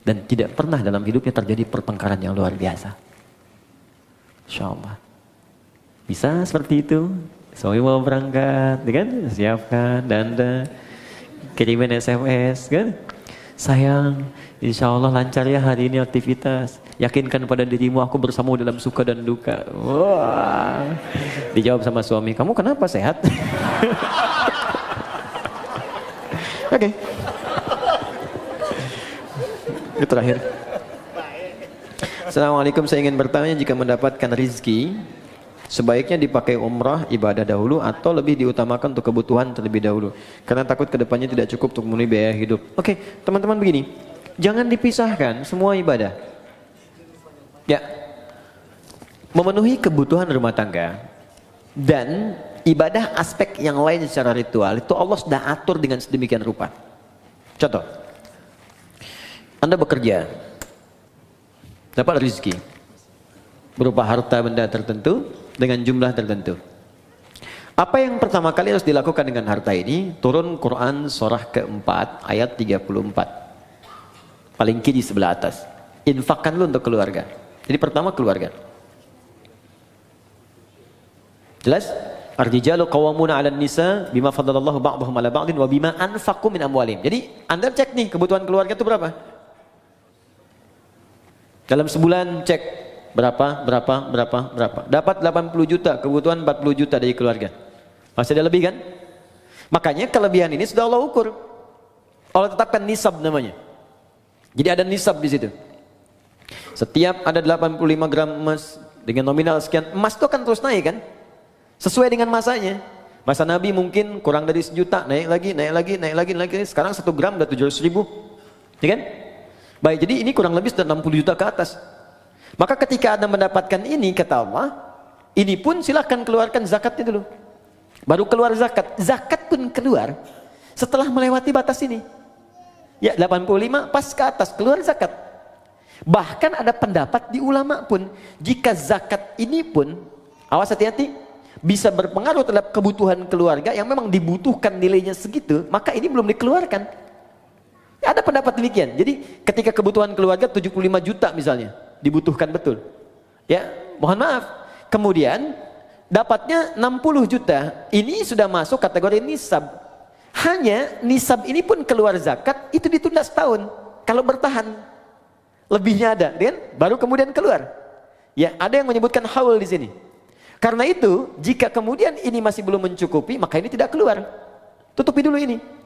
Dan tidak pernah dalam hidupnya terjadi pertengkaran yang luar biasa. Masya Allah. Bisa seperti itu? Suami mau berangkat, kan? Siapkan, dandan, kirimin SMS, kan? Sayang, insya Allah lancar ya hari ini aktivitas. Yakinkan pada dirimu aku bersamamu dalam suka dan duka. Wah. Dijawab sama suami, kamu kenapa sehat? Oke. Itu terakhir. Assalamualaikum, saya ingin bertanya, jika mendapatkan rizki, sebaiknya dipakai umrah ibadah dahulu atau lebih diutamakan untuk kebutuhan terlebih dahulu? Karena takut kedepannya tidak cukup untuk memenuhi biaya hidup. Oke, teman-teman begini, jangan dipisahkan semua ibadah. Ya, memenuhi kebutuhan rumah tangga dan ibadah aspek yang lain secara ritual itu Allah sudah atur dengan sedemikian rupa. Contoh, Anda bekerja, dapat rezeki berupa harta benda tertentu dengan jumlah tertentu. Apa yang pertama kali harus dilakukan dengan harta ini? Turun Quran surah keempat ayat 34. Paling kiri sebelah atas. Infakkan lu untuk keluarga. Jadi pertama keluarga. Jelas? Ar-rijalu qawwamuna 'alan nisa bima faddalallahu ba'dahum 'ala ba'din wa bima anfaqu min amwalihim. Jadi Anda cek nih kebutuhan keluarga itu berapa? Dalam sebulan cek berapa. Dapat 80 juta, kebutuhan 40 juta dari keluarga. Masih ada lebih kan? Makanya kelebihan ini sudah Allah ukur. Allah tetapkan nisab namanya. Jadi ada nisab di situ. Setiap ada 85 gram emas dengan nominal sekian, emas itu akan terus naik kan? Sesuai dengan masanya. Masa Nabi mungkin kurang dari 1 juta, naik lagi. Sekarang 1 gram udah 700.000. Ya kan? Baik, jadi ini kurang lebih sudah 60 juta ke atas. Maka ketika Anda mendapatkan ini, kata Allah, ini pun silahkan keluarkan zakatnya dulu. Baru keluar zakat. Zakat pun keluar setelah melewati batas ini. Ya, 85 pas ke atas keluar zakat. Bahkan ada pendapat di ulama pun, jika zakat ini pun, awas hati-hati, bisa berpengaruh terhadap kebutuhan keluarga yang memang dibutuhkan nilainya segitu, maka ini belum dikeluarkan. Ya, ada pendapat demikian. Jadi ketika kebutuhan keluarga 75 juta misalnya, dibutuhkan betul. Ya, mohon maaf. Kemudian dapatnya 60 juta, ini sudah masuk kategori nisab. Hanya nisab ini pun keluar zakat, itu ditunda setahun. Kalau bertahan, lebihnya ada, kan? Baru kemudian keluar. Ya, ada yang menyebutkan haul di sini. Karena itu, jika kemudian ini masih belum mencukupi, maka ini tidak keluar. Tutupi dulu ini.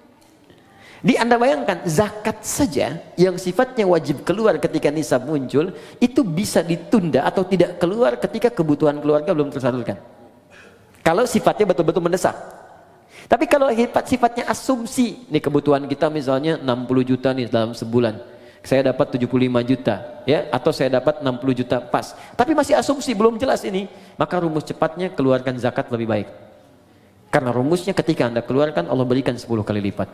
Di Anda bayangkan, zakat saja yang sifatnya wajib keluar ketika nisab muncul, itu bisa ditunda atau tidak keluar ketika kebutuhan keluarga belum tersalurkan. Kalau sifatnya betul-betul mendesak. Tapi kalau sifatnya asumsi, nih kebutuhan kita misalnya 60 juta nih dalam sebulan, saya dapat 75 juta, ya, atau saya dapat 60 juta pas. Tapi masih asumsi, belum jelas ini, maka rumus cepatnya keluarkan zakat lebih baik. Karena rumusnya ketika Anda keluarkan, Allah berikan 10 kali lipat.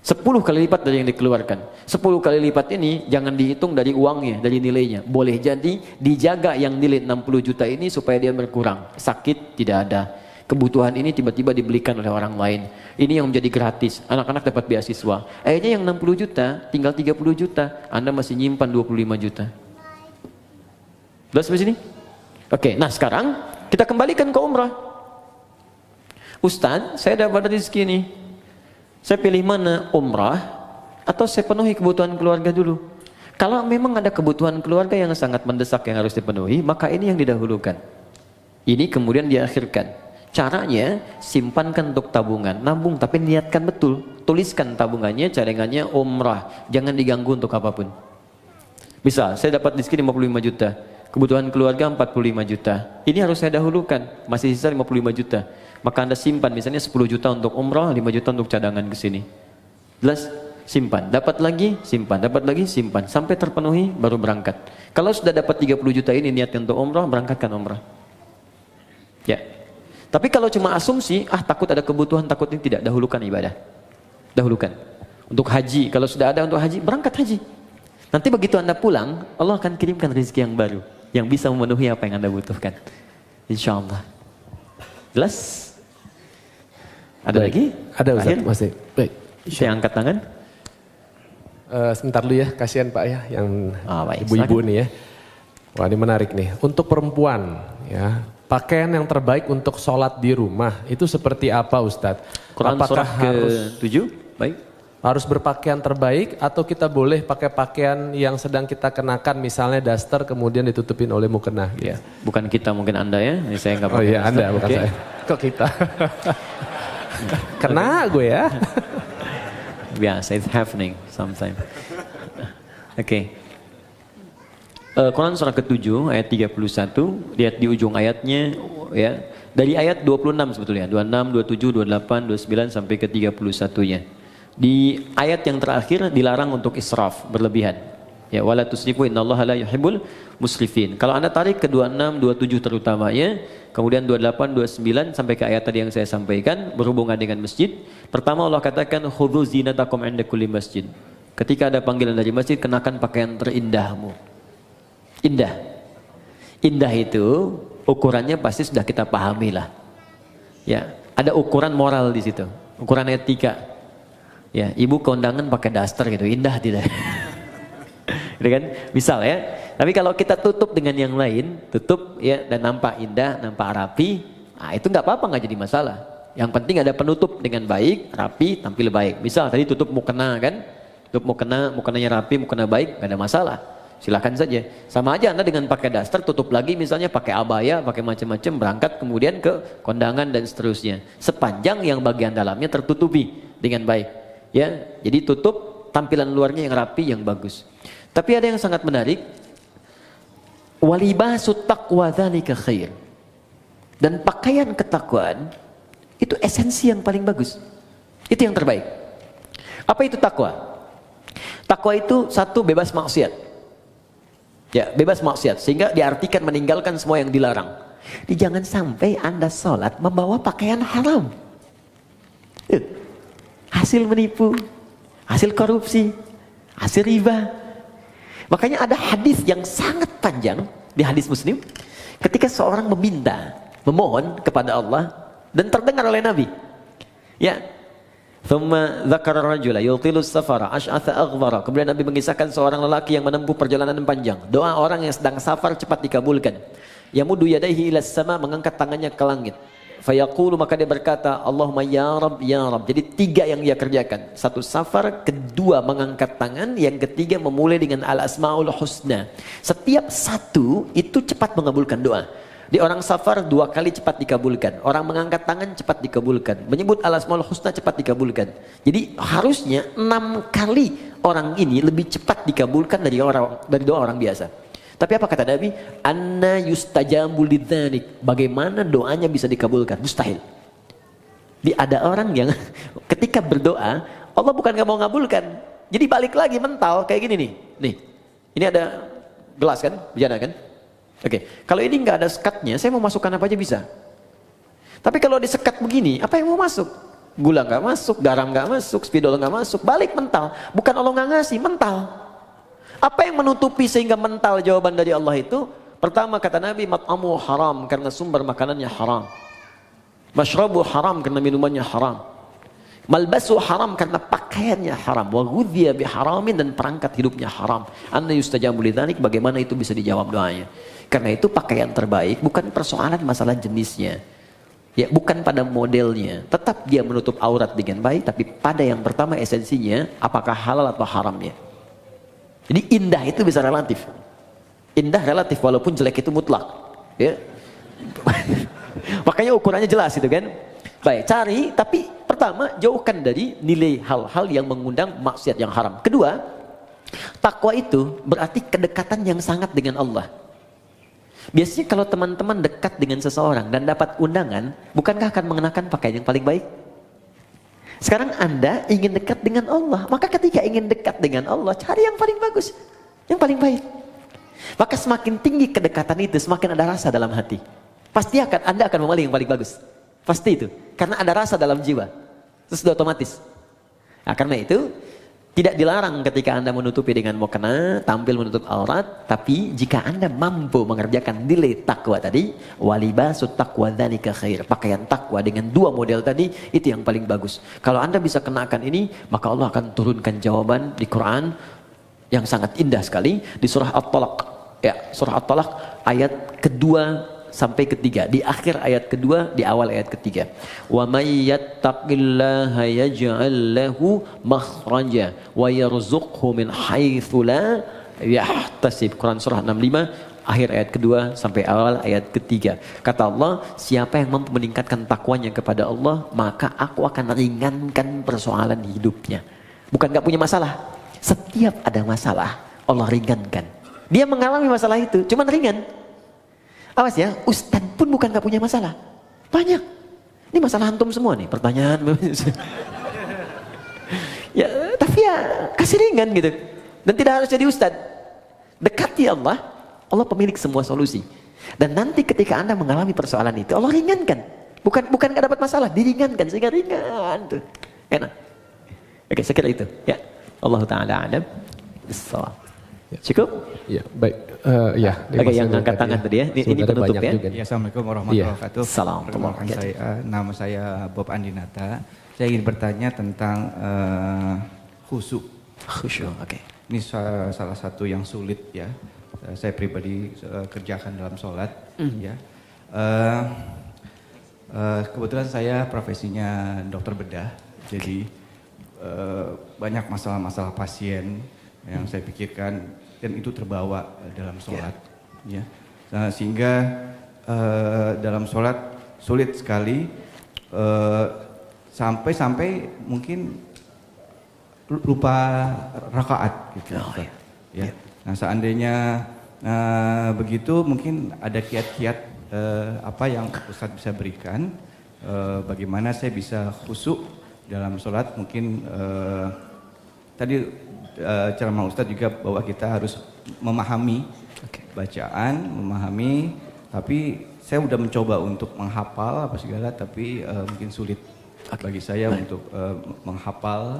10 kali lipat dari yang dikeluarkan. 10 kali lipat ini jangan dihitung dari uangnya, dari nilainya. Boleh jadi dijaga yang nilai 60 juta ini supaya dia berkurang. Sakit tidak ada. Kebutuhan ini tiba-tiba dibelikan oleh orang lain. Ini yang menjadi gratis. Anak-anak dapat beasiswa. Akhirnya yang 60 juta tinggal 30 juta. Anda masih nyimpan 25 juta. Sudah sampai sini? Oke, nah sekarang kita kembalikan ke umrah. Ustaz, saya dapat rezeki nih. Saya pilih mana, umrah atau saya penuhi kebutuhan keluarga dulu? Kalau memang ada kebutuhan keluarga yang sangat mendesak yang harus dipenuhi, maka ini yang didahulukan. Ini kemudian diakhirkan. Caranya, simpankan untuk tabungan, nabung tapi niatkan betul. Tuliskan tabungannya, cadangannya umrah, jangan diganggu untuk apapun. Misal, saya dapat rezeki 55 juta, kebutuhan keluarga 45 juta. Ini harus saya dahulukan, masih sisa 55 juta. Maka Anda simpan misalnya 10 juta untuk umrah, 5 juta untuk cadangan ke sini. Jelas? Simpan, dapat lagi, simpan, dapat lagi, simpan. Sampai terpenuhi, baru berangkat. Kalau sudah dapat 30 juta ini niatnya untuk umrah, berangkatkan umrah. Ya. Tapi kalau cuma asumsi, takut ada kebutuhan, takut ini, tidak, dahulukan ibadah. Dahulukan. Untuk haji, kalau sudah ada untuk haji, berangkat haji. Nanti begitu Anda pulang, Allah akan kirimkan rezeki yang baru, yang bisa memenuhi apa yang Anda butuhkan. Insya Allah. Jelas? Ada lagi? Ada Ustaz, masih. Baik. Saya angkat tangan. Sebentar dulu ya, kasihan Pak ya, yang baik, ibu-ibu nih ya. Wah ini menarik nih. Untuk perempuan ya, pakaian yang terbaik untuk sholat di rumah itu seperti apa Ustadz? Quran apakah surah harus ke-7? Baik. Harus berpakaian terbaik atau kita boleh pakai pakaian yang sedang kita kenakan, misalnya daster kemudian ditutupin oleh mukena gitu. Ya, bukan kita, mungkin Anda ya. Ini saya nggak Oh iya, daster. Anda bukan saya. Kok kita? Kena gue ya. Biasa, it's happening sometimes. Oke. Quran surah ke-7 ayat 31, lihat di ujung ayatnya ya. Dari ayat 26 sebetulnya, 26, 27, 28, 29 sampai ke 31-nya. Di ayat yang terakhir dilarang untuk israf, berlebihan. Ya, wala tusrifu innallaha la yuhibbul musrifin. Kalau Anda tarik ke 26, 27 terutamanya, kemudian 28, 29 sampai ke ayat tadi yang saya sampaikan berhubungan dengan masjid. Pertama Allah katakan khudzu zinatakum 'inda kulli masjid. Ketika ada panggilan dari masjid, kenakan pakaian terindahmu. Indah. Indah itu ukurannya pasti sudah kita pahami lah. Ya, ada ukuran moral di situ, ukuran etika. Ya, ibu kondangan pakai daster gitu, indah tidak? Gitu kan? Misal ya. Tapi kalau kita tutup dengan yang lain, tutup ya dan nampak indah, nampak rapi, itu nggak apa-apa, nggak jadi masalah. Yang penting ada penutup dengan baik, rapi, tampil baik. Misal tadi tutup mukena kan, tutup mukena, mukenanya rapi, mukena baik, nggak ada masalah. Silakan saja. Sama aja Anda dengan pakai daster, tutup lagi misalnya pakai abaya, pakai macam-macam, berangkat kemudian ke kondangan dan seterusnya. Sepanjang yang bagian dalamnya tertutupi dengan baik. Ya, jadi tutup tampilan luarnya yang rapi, yang bagus. Tapi ada yang sangat menarik. Walibasut taqwa dzalika khair. Dan pakaian ketakwaan itu esensi yang paling bagus. Itu yang terbaik. Apa itu takwa? Takwa itu satu, bebas maksiat. Ya, bebas maksiat, sehingga diartikan meninggalkan semua yang dilarang. Jangan sampai Anda sholat membawa pakaian haram. Hasil menipu, hasil korupsi, hasil riba. Makanya ada hadis yang sangat panjang di hadis Muslim, ketika seorang meminta, memohon kepada Allah dan terdengar oleh Nabi. Ya. Thumma dzakara rajula yutilu safara ash'atha aghbara. Kemudian Nabi mengisahkan seorang lelaki yang menempuh perjalanan panjang. Doa orang yang sedang safar cepat dikabulkan. Yamuddu yadayhi ila sama, mengangkat tangannya ke langit. Fayaqulu, maka dia berkata, Allahumma ya Rabb, ya Rabb. Jadi tiga yang dia kerjakan. Satu safar, kedua mengangkat tangan, yang ketiga memulai dengan al-asmaul husna. Setiap satu itu cepat mengabulkan doa. Di orang safar 2 kali cepat dikabulkan. Orang mengangkat tangan cepat dikabulkan. Menyebut al-asmaul husna cepat dikabulkan. Jadi harusnya 6 kali orang ini lebih cepat dikabulkan dari doa orang biasa. Tapi apa kata Nabi? Anna yustajabu lidzalik. Bagaimana doanya bisa dikabulkan? Mustahil. Ada orang yang ketika berdoa, Allah bukan gak mau ngabulkan. Jadi balik lagi mental kayak gini nih. Nih, ini ada gelas kan? Bejana kan? Oke, kalau ini nggak ada sekatnya, saya mau masukkan apa aja bisa. Tapi kalau disekat begini, apa yang mau masuk? Gula nggak masuk, garam nggak masuk, spidol nggak masuk, balik mental. Bukan Allah nggak ngasih, mental. Apa yang menutupi sehingga mental jawaban dari Allah itu? Pertama kata Nabi, mat'amu haram karena sumber makanannya haram. Mashrabu haram karena minumannya haram. Malbasu haram karena pakaiannya haram. Wa ghudhiya biharamin, dan perangkat hidupnya haram. Anna yustajabu lidzalik, bagaimana itu bisa dijawab doanya? Karena itu pakaian terbaik bukan persoalan masalah jenisnya. Ya, bukan pada modelnya. Tetap dia menutup aurat dengan baik, tapi pada yang pertama esensinya apakah halal atau haramnya. Jadi indah itu bisa relatif. Indah relatif walaupun jelek itu mutlak. Ya. Makanya ukurannya jelas itu kan. Baik, cari, tapi pertama jauhkan dari nilai hal-hal yang mengundang maksiat yang haram. Kedua, Takwa itu berarti kedekatan yang sangat dengan Allah. Biasanya kalau teman-teman dekat dengan seseorang dan dapat undangan, bukankah akan mengenakan pakaian yang paling baik? Sekarang Anda ingin dekat dengan Allah, maka ketika ingin dekat dengan Allah, cari yang paling bagus, yang paling baik. Maka semakin tinggi kedekatan itu, semakin ada rasa dalam hati. Pasti Anda akan memilih yang paling bagus. Pasti itu, karena ada rasa dalam jiwa. Terus sudah otomatis. Nah, karena itu tidak dilarang ketika Anda menutupi dengan mukena, tampil menutup aurat, tapi jika Anda mampu mengerjakan nilai takwa tadi, walibasut taqwa dzalika khair. Pakaian takwa dengan dua model tadi itu yang paling bagus. Kalau Anda bisa kenakan ini, maka Allah akan turunkan jawaban di Quran yang sangat indah sekali di surah At-Talaq. Ya, surah At-Talaq ayat kedua sampai ketiga, di akhir ayat kedua, di awal ayat ketiga. Wa may yattaqillaha yaj'al lahu makhraja wa yarzuqhu min haitsu la yahtasib. Quran surah 65 akhir ayat kedua sampai awal ayat ketiga. Kata Allah, siapa yang mampu meningkatkan takwanya kepada Allah, maka aku akan ringankan persoalan hidupnya. Bukan gak punya masalah, setiap ada masalah Allah ringankan. Dia mengalami masalah itu, cuman ringan. Awas ya, Ustadz pun bukan gak punya masalah. Banyak. Ini masalah antum semua nih, pertanyaan. Ya, tapi ya kasih ringan gitu. Dan tidak harus jadi Ustadz. Dekati Allah, Allah pemilik semua solusi. Dan nanti ketika Anda mengalami persoalan itu, Allah ringankan. Bukan gak dapat masalah, diringankan sehingga ringan tuh. Enak. Oke, saya kira itu. Ya, Allah Ta'ala alam. Cukup? Ya, baik. Ya. Oke, yang angkat tangan tadi ya. Ini penutup ya. Ya, Assalamualaikum warahmatullahi wabarakatuh. Assalamualaikum. Nama saya Bob Andinata. Saya ingin bertanya tentang khusyuk. Khusyuk, oke. Ini salah satu yang sulit ya. Saya pribadi kerjakan dalam sholat. Ya. Kebetulan saya profesinya dokter bedah. Jadi banyak masalah-masalah pasien yang saya pikirkan dan itu terbawa dalam sholat, ya. Nah, sehingga dalam sholat sulit sekali sampai mungkin lupa rakaat, gitu. Ya. Nah, seandainya begitu mungkin ada kiat-kiat apa yang Ustadz bisa berikan, bagaimana saya bisa khusyuk dalam sholat. Mungkin tadi ceramah Ustadz juga bahwa kita harus memahami bacaan, memahami, tapi saya udah mencoba untuk menghafal apa segala, tapi mungkin sulit bagi saya untuk menghafal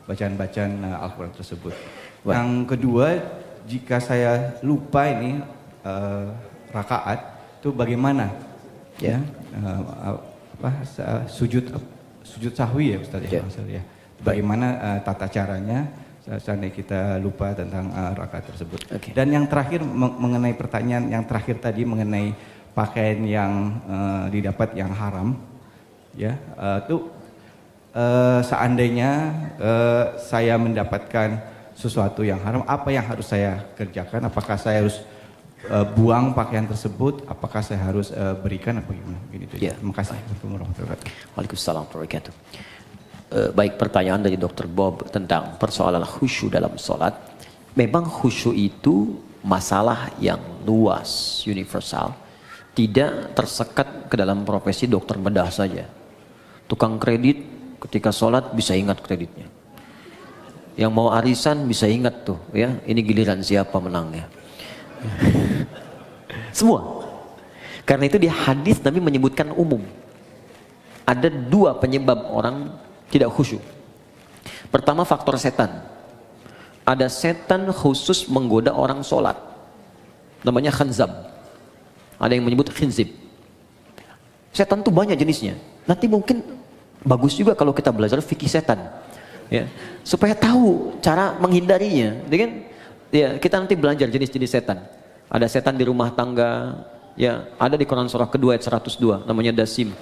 bacaan-bacaan Al-Quran tersebut. Yang kedua, jika saya lupa ini rakaat, itu bagaimana? Ya, sujud sahwi ya Ustadz ya. Bagaimana tata caranya seandainya kita lupa tentang rakaat tersebut. Dan yang terakhir mengenai pertanyaan yang terakhir tadi mengenai pakaian yang didapat yang haram, ya itu seandainya saya mendapatkan sesuatu yang haram, apa yang harus saya kerjakan? Apakah saya harus buang pakaian tersebut? Apakah saya harus berikan apa gimana? Begitu. Ya. Terima kasih. Waalaikumsalam warahmatullahi wabarakatuh. Baik, pertanyaan dari Dr. Bob tentang persoalan khusyuk dalam sholat. Memang khusyuk itu masalah yang luas, universal. Tidak tersekat ke dalam profesi dokter bedah saja. Tukang kredit ketika sholat bisa ingat kreditnya. Yang mau arisan bisa ingat tuh, ya ini giliran siapa menangnya. Semua. Karena itu di hadis Nabi menyebutkan umum. Ada dua penyebab orang tidak khusyuk. Pertama, faktor setan. Ada setan khusus menggoda orang sholat. Namanya khanzab. Ada yang menyebut khinzib. Setan itu banyak jenisnya. Nanti mungkin bagus juga kalau kita belajar fikih setan. Ya, supaya tahu cara menghindarinya. Ya kan? Ya, kita nanti belajar jenis-jenis setan. Ada setan di rumah tangga. Ya, ada di Quran surah kedua ayat 102. Namanya dasim.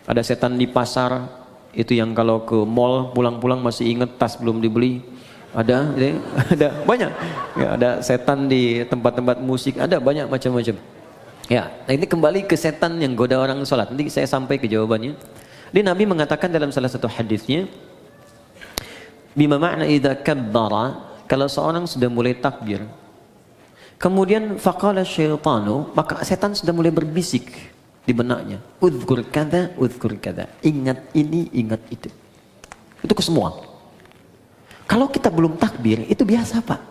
Ada setan di pasar. Itu yang kalau ke mall pulang-pulang masih ingat tas belum dibeli. Ada, ya, ada banyak. Ya, ada setan di tempat-tempat musik, ada banyak macam-macam. Ya, nah ini kembali ke setan yang goda orang sholat. Nanti saya sampai ke jawabannya. Jadi Nabi mengatakan dalam salah satu hadisnya, Bima ma'na idza kabbara, kalau seorang sudah mulai takbir, kemudian faqala syaitanu, maka setan sudah mulai berbisik di benaknya, udzkur kada, ingat ini, ingat itu. Itu ke semua. Kalau kita belum takbir, itu biasa Pak.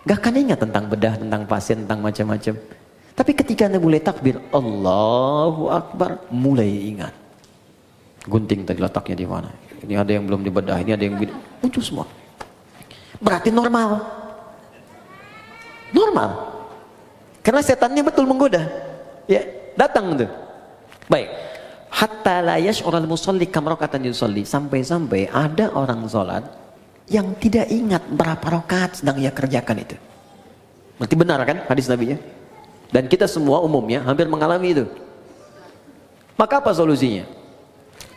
Gak akan ingat tentang bedah, tentang pasien, tentang macam-macam. Tapi ketika Anda mulai takbir, Allahu Akbar, mulai ingat. Gunting tadi letaknya di mana? Ini ada yang belum dibedah, ini ada yang muncul semua. Berarti normal. Normal. Karena setannya betul menggoda. Ya, datang tuh. Baik. Hatta la yash'urul musalli kam raka'atan yusalli. Sampai-sampai ada orang salat yang tidak ingat berapa rakaat sedang ia kerjakan itu. Berarti benar kan hadis Nabi ya? Dan kita semua umumnya hampir mengalami itu. Maka apa solusinya?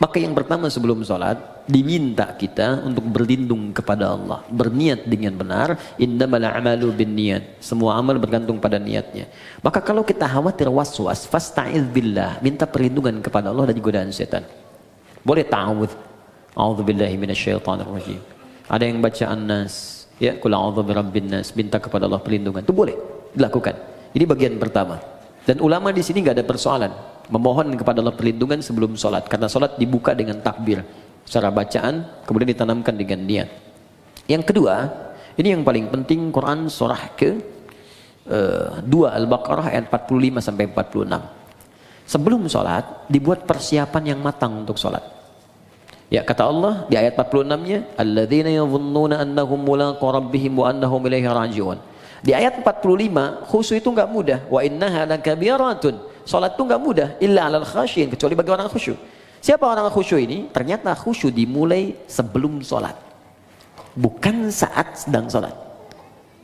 Maka yang pertama sebelum sholat diminta kita untuk berlindung kepada Allah, berniat dengan benar. Innamal a'malu binniyat, semua amal bergantung pada niatnya. Maka kalau kita khawatir waswas, fasta'iz billah, minta perlindungan kepada Allah dari godaan setan. Boleh ta'awudz, a'udzubillahi minasyaitonir rajim. Ada yang baca An-Nas, ya, qul a'udzu birabbin nas, minta kepada Allah perlindungan. Itu boleh dilakukan. Ini bagian pertama. Dan ulama di sini nggak ada persoalan memohon kepada Allah perlindungan sebelum sholat, karena sholat dibuka dengan takbir secara bacaan, kemudian ditanamkan dengan niat. Yang kedua, ini yang paling penting, Quran surah ke 2 Al-Baqarah ayat 45 sampai 46. Sebelum sholat dibuat persiapan yang matang untuk sholat. Ya, kata Allah di ayat 46-nya, alladzina yadhunnuna annahum mulaqu rabbihim wa annahum ilaihi raji'un. Di ayat 45, khusyuk itu enggak mudah. Wa innaha lakabiratun. Salat itu enggak mudah, illa 'alal khasyin, kecuali bagi orang khusyuk. Siapa orang khusyuk ini? Ternyata khusyuk dimulai sebelum salat. Bukan saat sedang salat.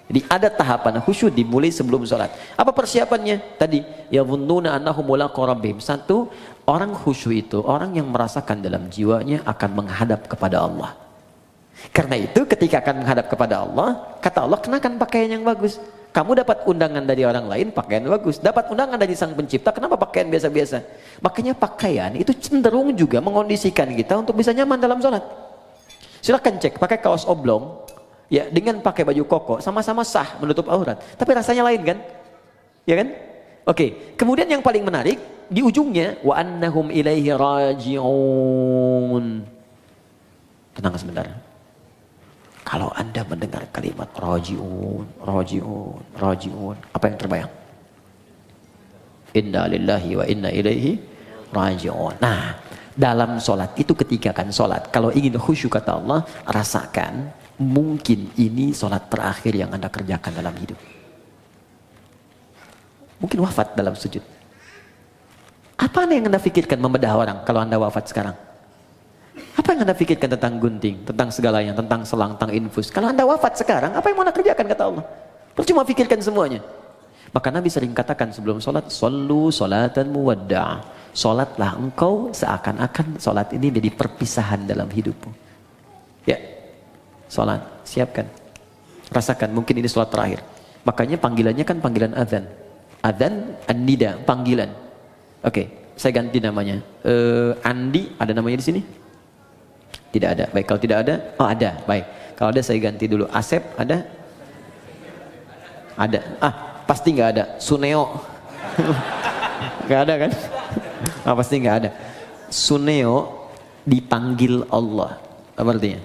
Jadi ada tahapan khusyuk dimulai sebelum salat. Apa persiapannya? Tadi, yadhunnuna annahum mulaqu rabbihim. Satu, orang khusyuk itu orang yang merasakan dalam jiwanya akan menghadap kepada Allah. Karena itu ketika akan menghadap kepada Allah, kata Allah, kenakan pakaian yang bagus. Kamu dapat undangan dari orang lain, pakaian bagus. Dapat undangan dari sang pencipta, kenapa pakaian biasa-biasa? Makanya pakaian itu cenderung juga mengondisikan kita untuk bisa nyaman dalam sholat. Silahkan cek, pakai kaos oblong, ya, dengan pakai baju koko, sama-sama sah menutup aurat. Tapi rasanya lain kan? Ya kan? Oke, kemudian yang paling menarik, di ujungnya, wa annahum ilaihi raji'un. Tenang sebentar. Kalau Anda mendengar kalimat raji'un, raji'un, raji'un, apa yang terbayang? Inna lillahi wa inna ilaihi raji'un. Nah, dalam sholat itu ketika kan sholat, kalau ingin khusyuk kata Allah, rasakan mungkin ini sholat terakhir yang Anda kerjakan dalam hidup. Mungkin wafat dalam sujud. Apa yang Anda pikirkan membedah orang kalau Anda wafat sekarang? Apa yang Anda pikirkan tentang gunting, tentang segalanya, tentang selang, tentang infus? Kalau Anda wafat sekarang, apa yang mau Anda kerjakan kata Allah? Percuma pikirkan semuanya. Maka Nabi sering katakan sebelum sholat, sallu sholatan muwadda'. Sholatlah engkau seakan-akan sholat ini jadi perpisahan dalam hidupmu. Ya, sholat, siapkan. Rasakan, mungkin ini sholat terakhir. Makanya panggilannya kan panggilan adzan. Adzan, an-nida, panggilan. Oke, saya ganti namanya. Andi, ada namanya di sini? Tidak ada. Baik, kalau tidak ada, oh ada. Baik, kalau ada saya ganti dulu. Asep ada? Ada. Ah, pasti nggak ada. Suneo, nggak ada kan? Ah, pasti nggak ada. Suneo dipanggil Allah. Apa artinya?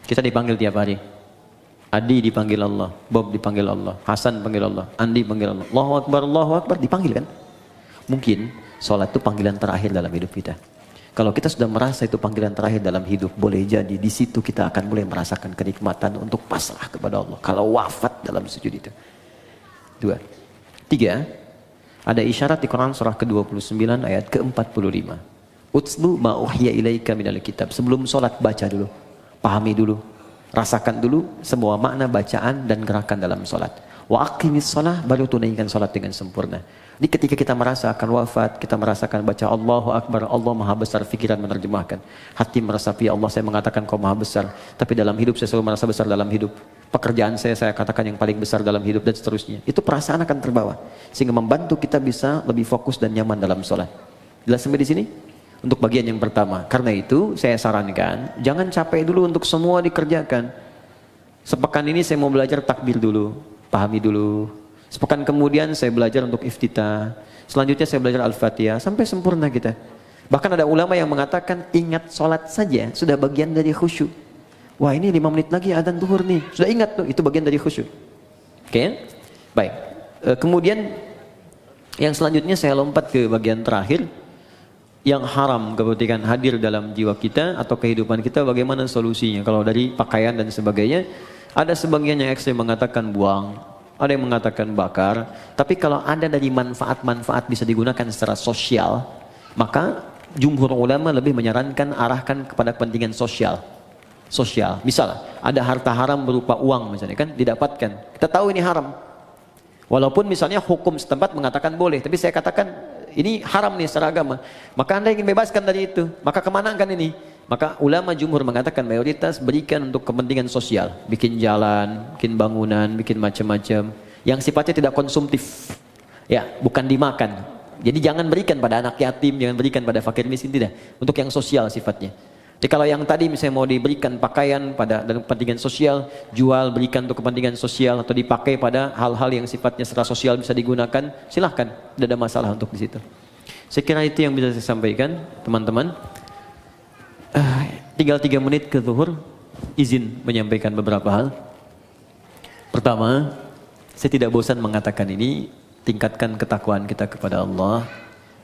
Kita dipanggil tiap hari. Adi dipanggil Allah, Bob dipanggil Allah, Hasan dipanggil Allah, Andi dipanggil Allah. Allahu Akbar, dipanggil kan? Mungkin sholat itu panggilan terakhir dalam hidup kita. Kalau kita sudah merasa itu panggilan terakhir dalam hidup, boleh jadi di situ kita akan mulai merasakan kenikmatan untuk pasrah kepada Allah. Kalau wafat dalam sujud itu. 2. 3. Ada isyarat di Quran surah ke-29 ayat ke-45. Utslu ma uhiya ilaika minal kitab. Sebelum sholat baca dulu, pahami dulu, rasakan dulu semua makna bacaan dan gerakan dalam sholat. Wa aqimis shalah, baru tunaikan sholat dengan sempurna. Jadi ketika kita merasa akan wafat, kita merasakan baca Allahu Akbar, Allah Maha Besar, pikiran menerjemahkan. Hati meresapi, Allah saya mengatakan kau Maha Besar, tapi dalam hidup saya selalu merasa besar dalam hidup. Pekerjaan saya katakan yang paling besar dalam hidup dan seterusnya. Itu perasaan akan terbawa. Sehingga membantu kita bisa lebih fokus dan nyaman dalam sholat. Jelas sampai di sini? untuk bagian yang pertama. Karena itu saya sarankan, jangan capek dulu untuk semua dikerjakan. Sepekan ini saya mau belajar takbir dulu, pahami dulu. Sepekan kemudian saya belajar untuk iftitah. Selanjutnya saya belajar Al-Fatihah, sampai sempurna kita. Bahkan ada ulama yang mengatakan, ingat sholat saja sudah bagian dari khusyuk. Wah ini 5 menit lagi adzan zuhur nih, sudah ingat tuh, itu bagian dari khusyuk. Oke, baik. Kemudian yang selanjutnya saya lompat ke bagian terakhir. Yang haram ketika hadir dalam jiwa kita atau kehidupan kita, bagaimana solusinya? Kalau dari pakaian dan sebagainya, ada sebagian yang ekstrem mengatakan buang, ada yang mengatakan bakar. Tapi kalau ada dari manfaat-manfaat bisa digunakan secara sosial, maka jumhur ulama lebih menyarankan arahkan kepada kepentingan sosial. Misal ada harta haram berupa uang misalnya kan didapatkan, kita tahu ini haram. Walaupun misalnya hukum setempat mengatakan boleh, tapi saya katakan ini haram nih secara agama. Maka Anda ingin bebaskan dari itu, maka kemana kan ini? Maka ulama jumhur mengatakan mayoritas berikan untuk kepentingan sosial, bikin jalan, bikin bangunan, bikin macam-macam yang sifatnya tidak konsumtif, ya bukan dimakan. Jadi jangan berikan pada anak yatim, jangan berikan pada fakir miskin, tidak. Untuk yang sosial sifatnya. Jadi kalau yang tadi misalnya mau diberikan pakaian pada dan kepentingan sosial, jual berikan untuk kepentingan sosial atau dipakai pada hal-hal yang sifatnya secara sosial bisa digunakan, silahkan, tidak ada masalah untuk di situ. Saya kira itu yang bisa saya sampaikan, teman-teman. Tinggal 3 menit ke zuhur, izin menyampaikan beberapa hal. Pertama, saya tidak bosan mengatakan ini, tingkatkan ketakwaan kita kepada Allah,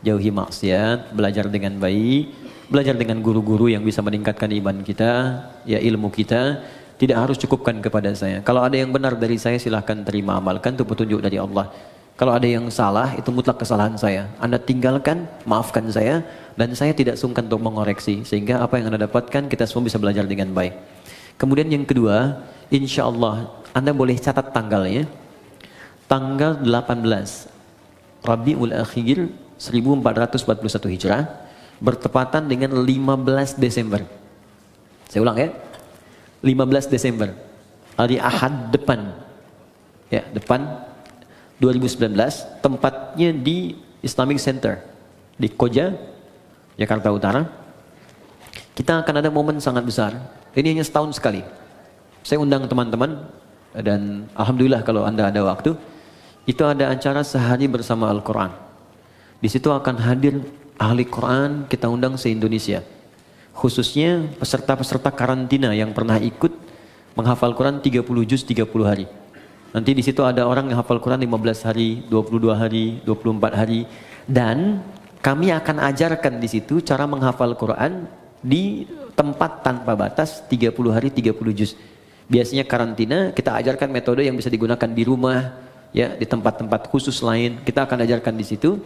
jauhi maksiat, belajar dengan baik. Belajar dengan guru-guru yang bisa meningkatkan iman kita, ya ilmu kita, tidak harus cukupkan kepada saya. Kalau ada yang benar dari saya silahkan terima, amalkan, itu petunjuk dari Allah. Kalau ada yang salah, itu mutlak kesalahan saya. Anda tinggalkan, maafkan saya, dan saya tidak sungkan untuk mengoreksi. Sehingga apa yang Anda dapatkan, kita semua bisa belajar dengan baik. Kemudian yang kedua, insya Allah, Anda boleh catat tanggalnya. Tanggal 18 Rabiul Akhir 1441 Hijrah, bertepatan dengan 15 Desember. Saya ulang ya. 15 Desember. Hari Ahad depan. Ya, depan 2019, tempatnya di Islamic Center di Koja, Jakarta Utara. Kita akan ada momen sangat besar. Ini hanya setahun sekali. Saya undang teman-teman dan alhamdulillah kalau Anda ada waktu, itu ada acara sehari bersama Al-Qur'an. Di situ akan hadir ahli Quran, kita undang se-Indonesia. Khususnya peserta-peserta karantina yang pernah ikut menghafal Quran 30 juz 30 hari. Nanti di situ ada orang yang hafal Quran 15 hari, 22 hari, 24 hari. Dan kami akan ajarkan di situ cara menghafal Quran di tempat tanpa batas 30 hari 30 juz. Biasanya karantina kita ajarkan metode yang bisa digunakan di rumah, ya di tempat-tempat khusus lain. Kita akan ajarkan di situ.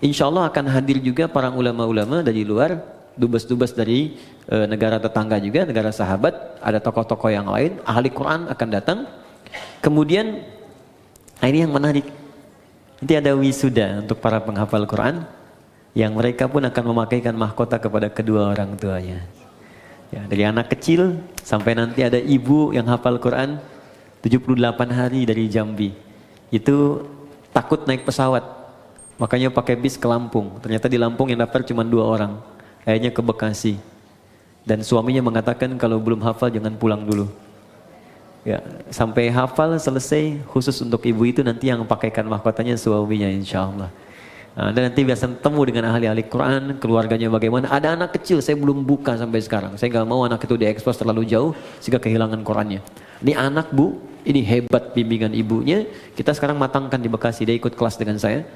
Insya Allah akan hadir juga para ulama-ulama dari luar, dubes-dubes dari negara tetangga juga, negara sahabat, ada tokoh-tokoh yang lain, ahli Quran akan datang. Kemudian, ini yang menarik, nanti ada wisuda untuk para penghafal Quran, yang mereka pun akan memakaikan mahkota kepada kedua orang tuanya. Ya, dari anak kecil sampai nanti ada ibu yang hafal Quran 78 hari dari Jambi. Itu takut naik pesawat. Makanya pakai bis ke Lampung. Ternyata di Lampung yang daftar cuma 2 orang. Akhirnya ke Bekasi. Dan suaminya mengatakan kalau belum hafal jangan pulang dulu. Ya, sampai hafal selesai khusus untuk ibu itu nanti yang pakaikan mahkotanya suaminya insya Allah. Nah, dan nanti biasa ketemu dengan ahli-ahli Quran, keluarganya bagaimana. Ada anak kecil saya belum buka sampai sekarang. Saya nggak mau anak itu diekspos terlalu jauh sehingga kehilangan Qurannya. Ini anak bu, ini hebat bimbingan ibunya. Kita sekarang matangkan di Bekasi, dia ikut kelas dengan saya.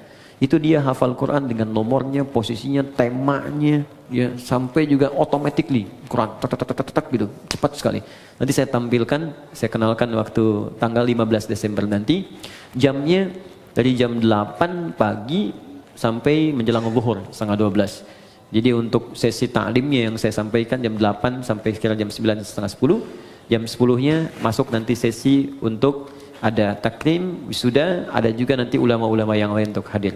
Itu dia hafal Quran dengan nomornya, posisinya, temanya, ya sampai juga automatically Quran tak gitu, cepat sekali. Nanti saya tampilkan, saya kenalkan waktu tanggal 15 Desember nanti, jamnya dari jam 8 pagi sampai menjelang zuhur setengah 12. Jadi untuk sesi ta'limnya yang saya sampaikan jam 8 sampai sekira jam 9 setengah 10, jam 10-nya masuk nanti sesi untuk ada takrim, wisuda, ada juga nanti ulama-ulama yang lain untuk hadir.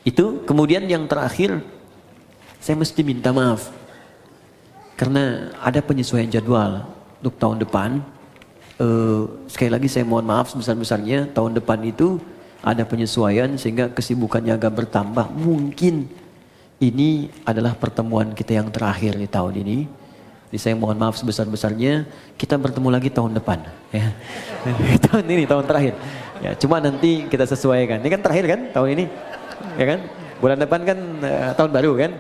Itu kemudian yang terakhir, saya mesti minta maaf karena ada penyesuaian jadwal untuk tahun depan. Sekali lagi saya mohon maaf sebesar-besarnya, tahun depan itu ada penyesuaian sehingga kesibukannya agak bertambah. Mungkin ini adalah pertemuan kita yang terakhir di tahun ini. Jadi saya mohon maaf sebesar-besarnya, kita bertemu lagi tahun depan. Ya. Tahun ini, tahun terakhir. Ya, cuma nanti kita sesuaikan. Ini kan terakhir kan tahun ini, ya kan? Bulan depan kan tahun baru kan?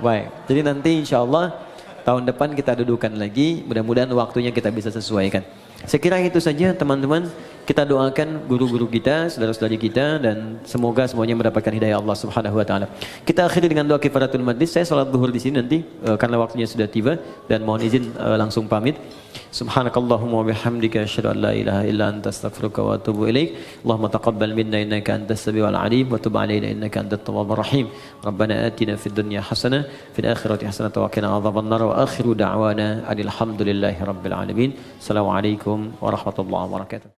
Baik. Jadi nanti insya Allah tahun depan kita dudukan lagi. Mudah-mudahan waktunya kita bisa sesuaikan. Saya kira itu saja teman-teman. Kita doakan guru-guru kita, saudara-saudari kita, dan semoga semuanya mendapatkan hidayah Allah Subhanahu Wa Taala. Kita akhiri dengan doa kifaratul majlis. Saya salat zuhur di sini nanti karena waktunya sudah tiba, dan mohon izin langsung pamit. Subhanakallahumma wa bihamdika asyhadu an la ilaha illa anta astaghfiruka wa atubu ilaik. Allahumma taqabbal minna innaka antas samiul alim wa tub alaina innaka antat tawwabur rahim. Rabbana atina fid dunya hasanah fil akhirati hasanah wa qina adzabannar wa akhiru da'wana alhamdulillahi rabbil alamin. Assalamualaikum warahmatullahi wabarakatuh.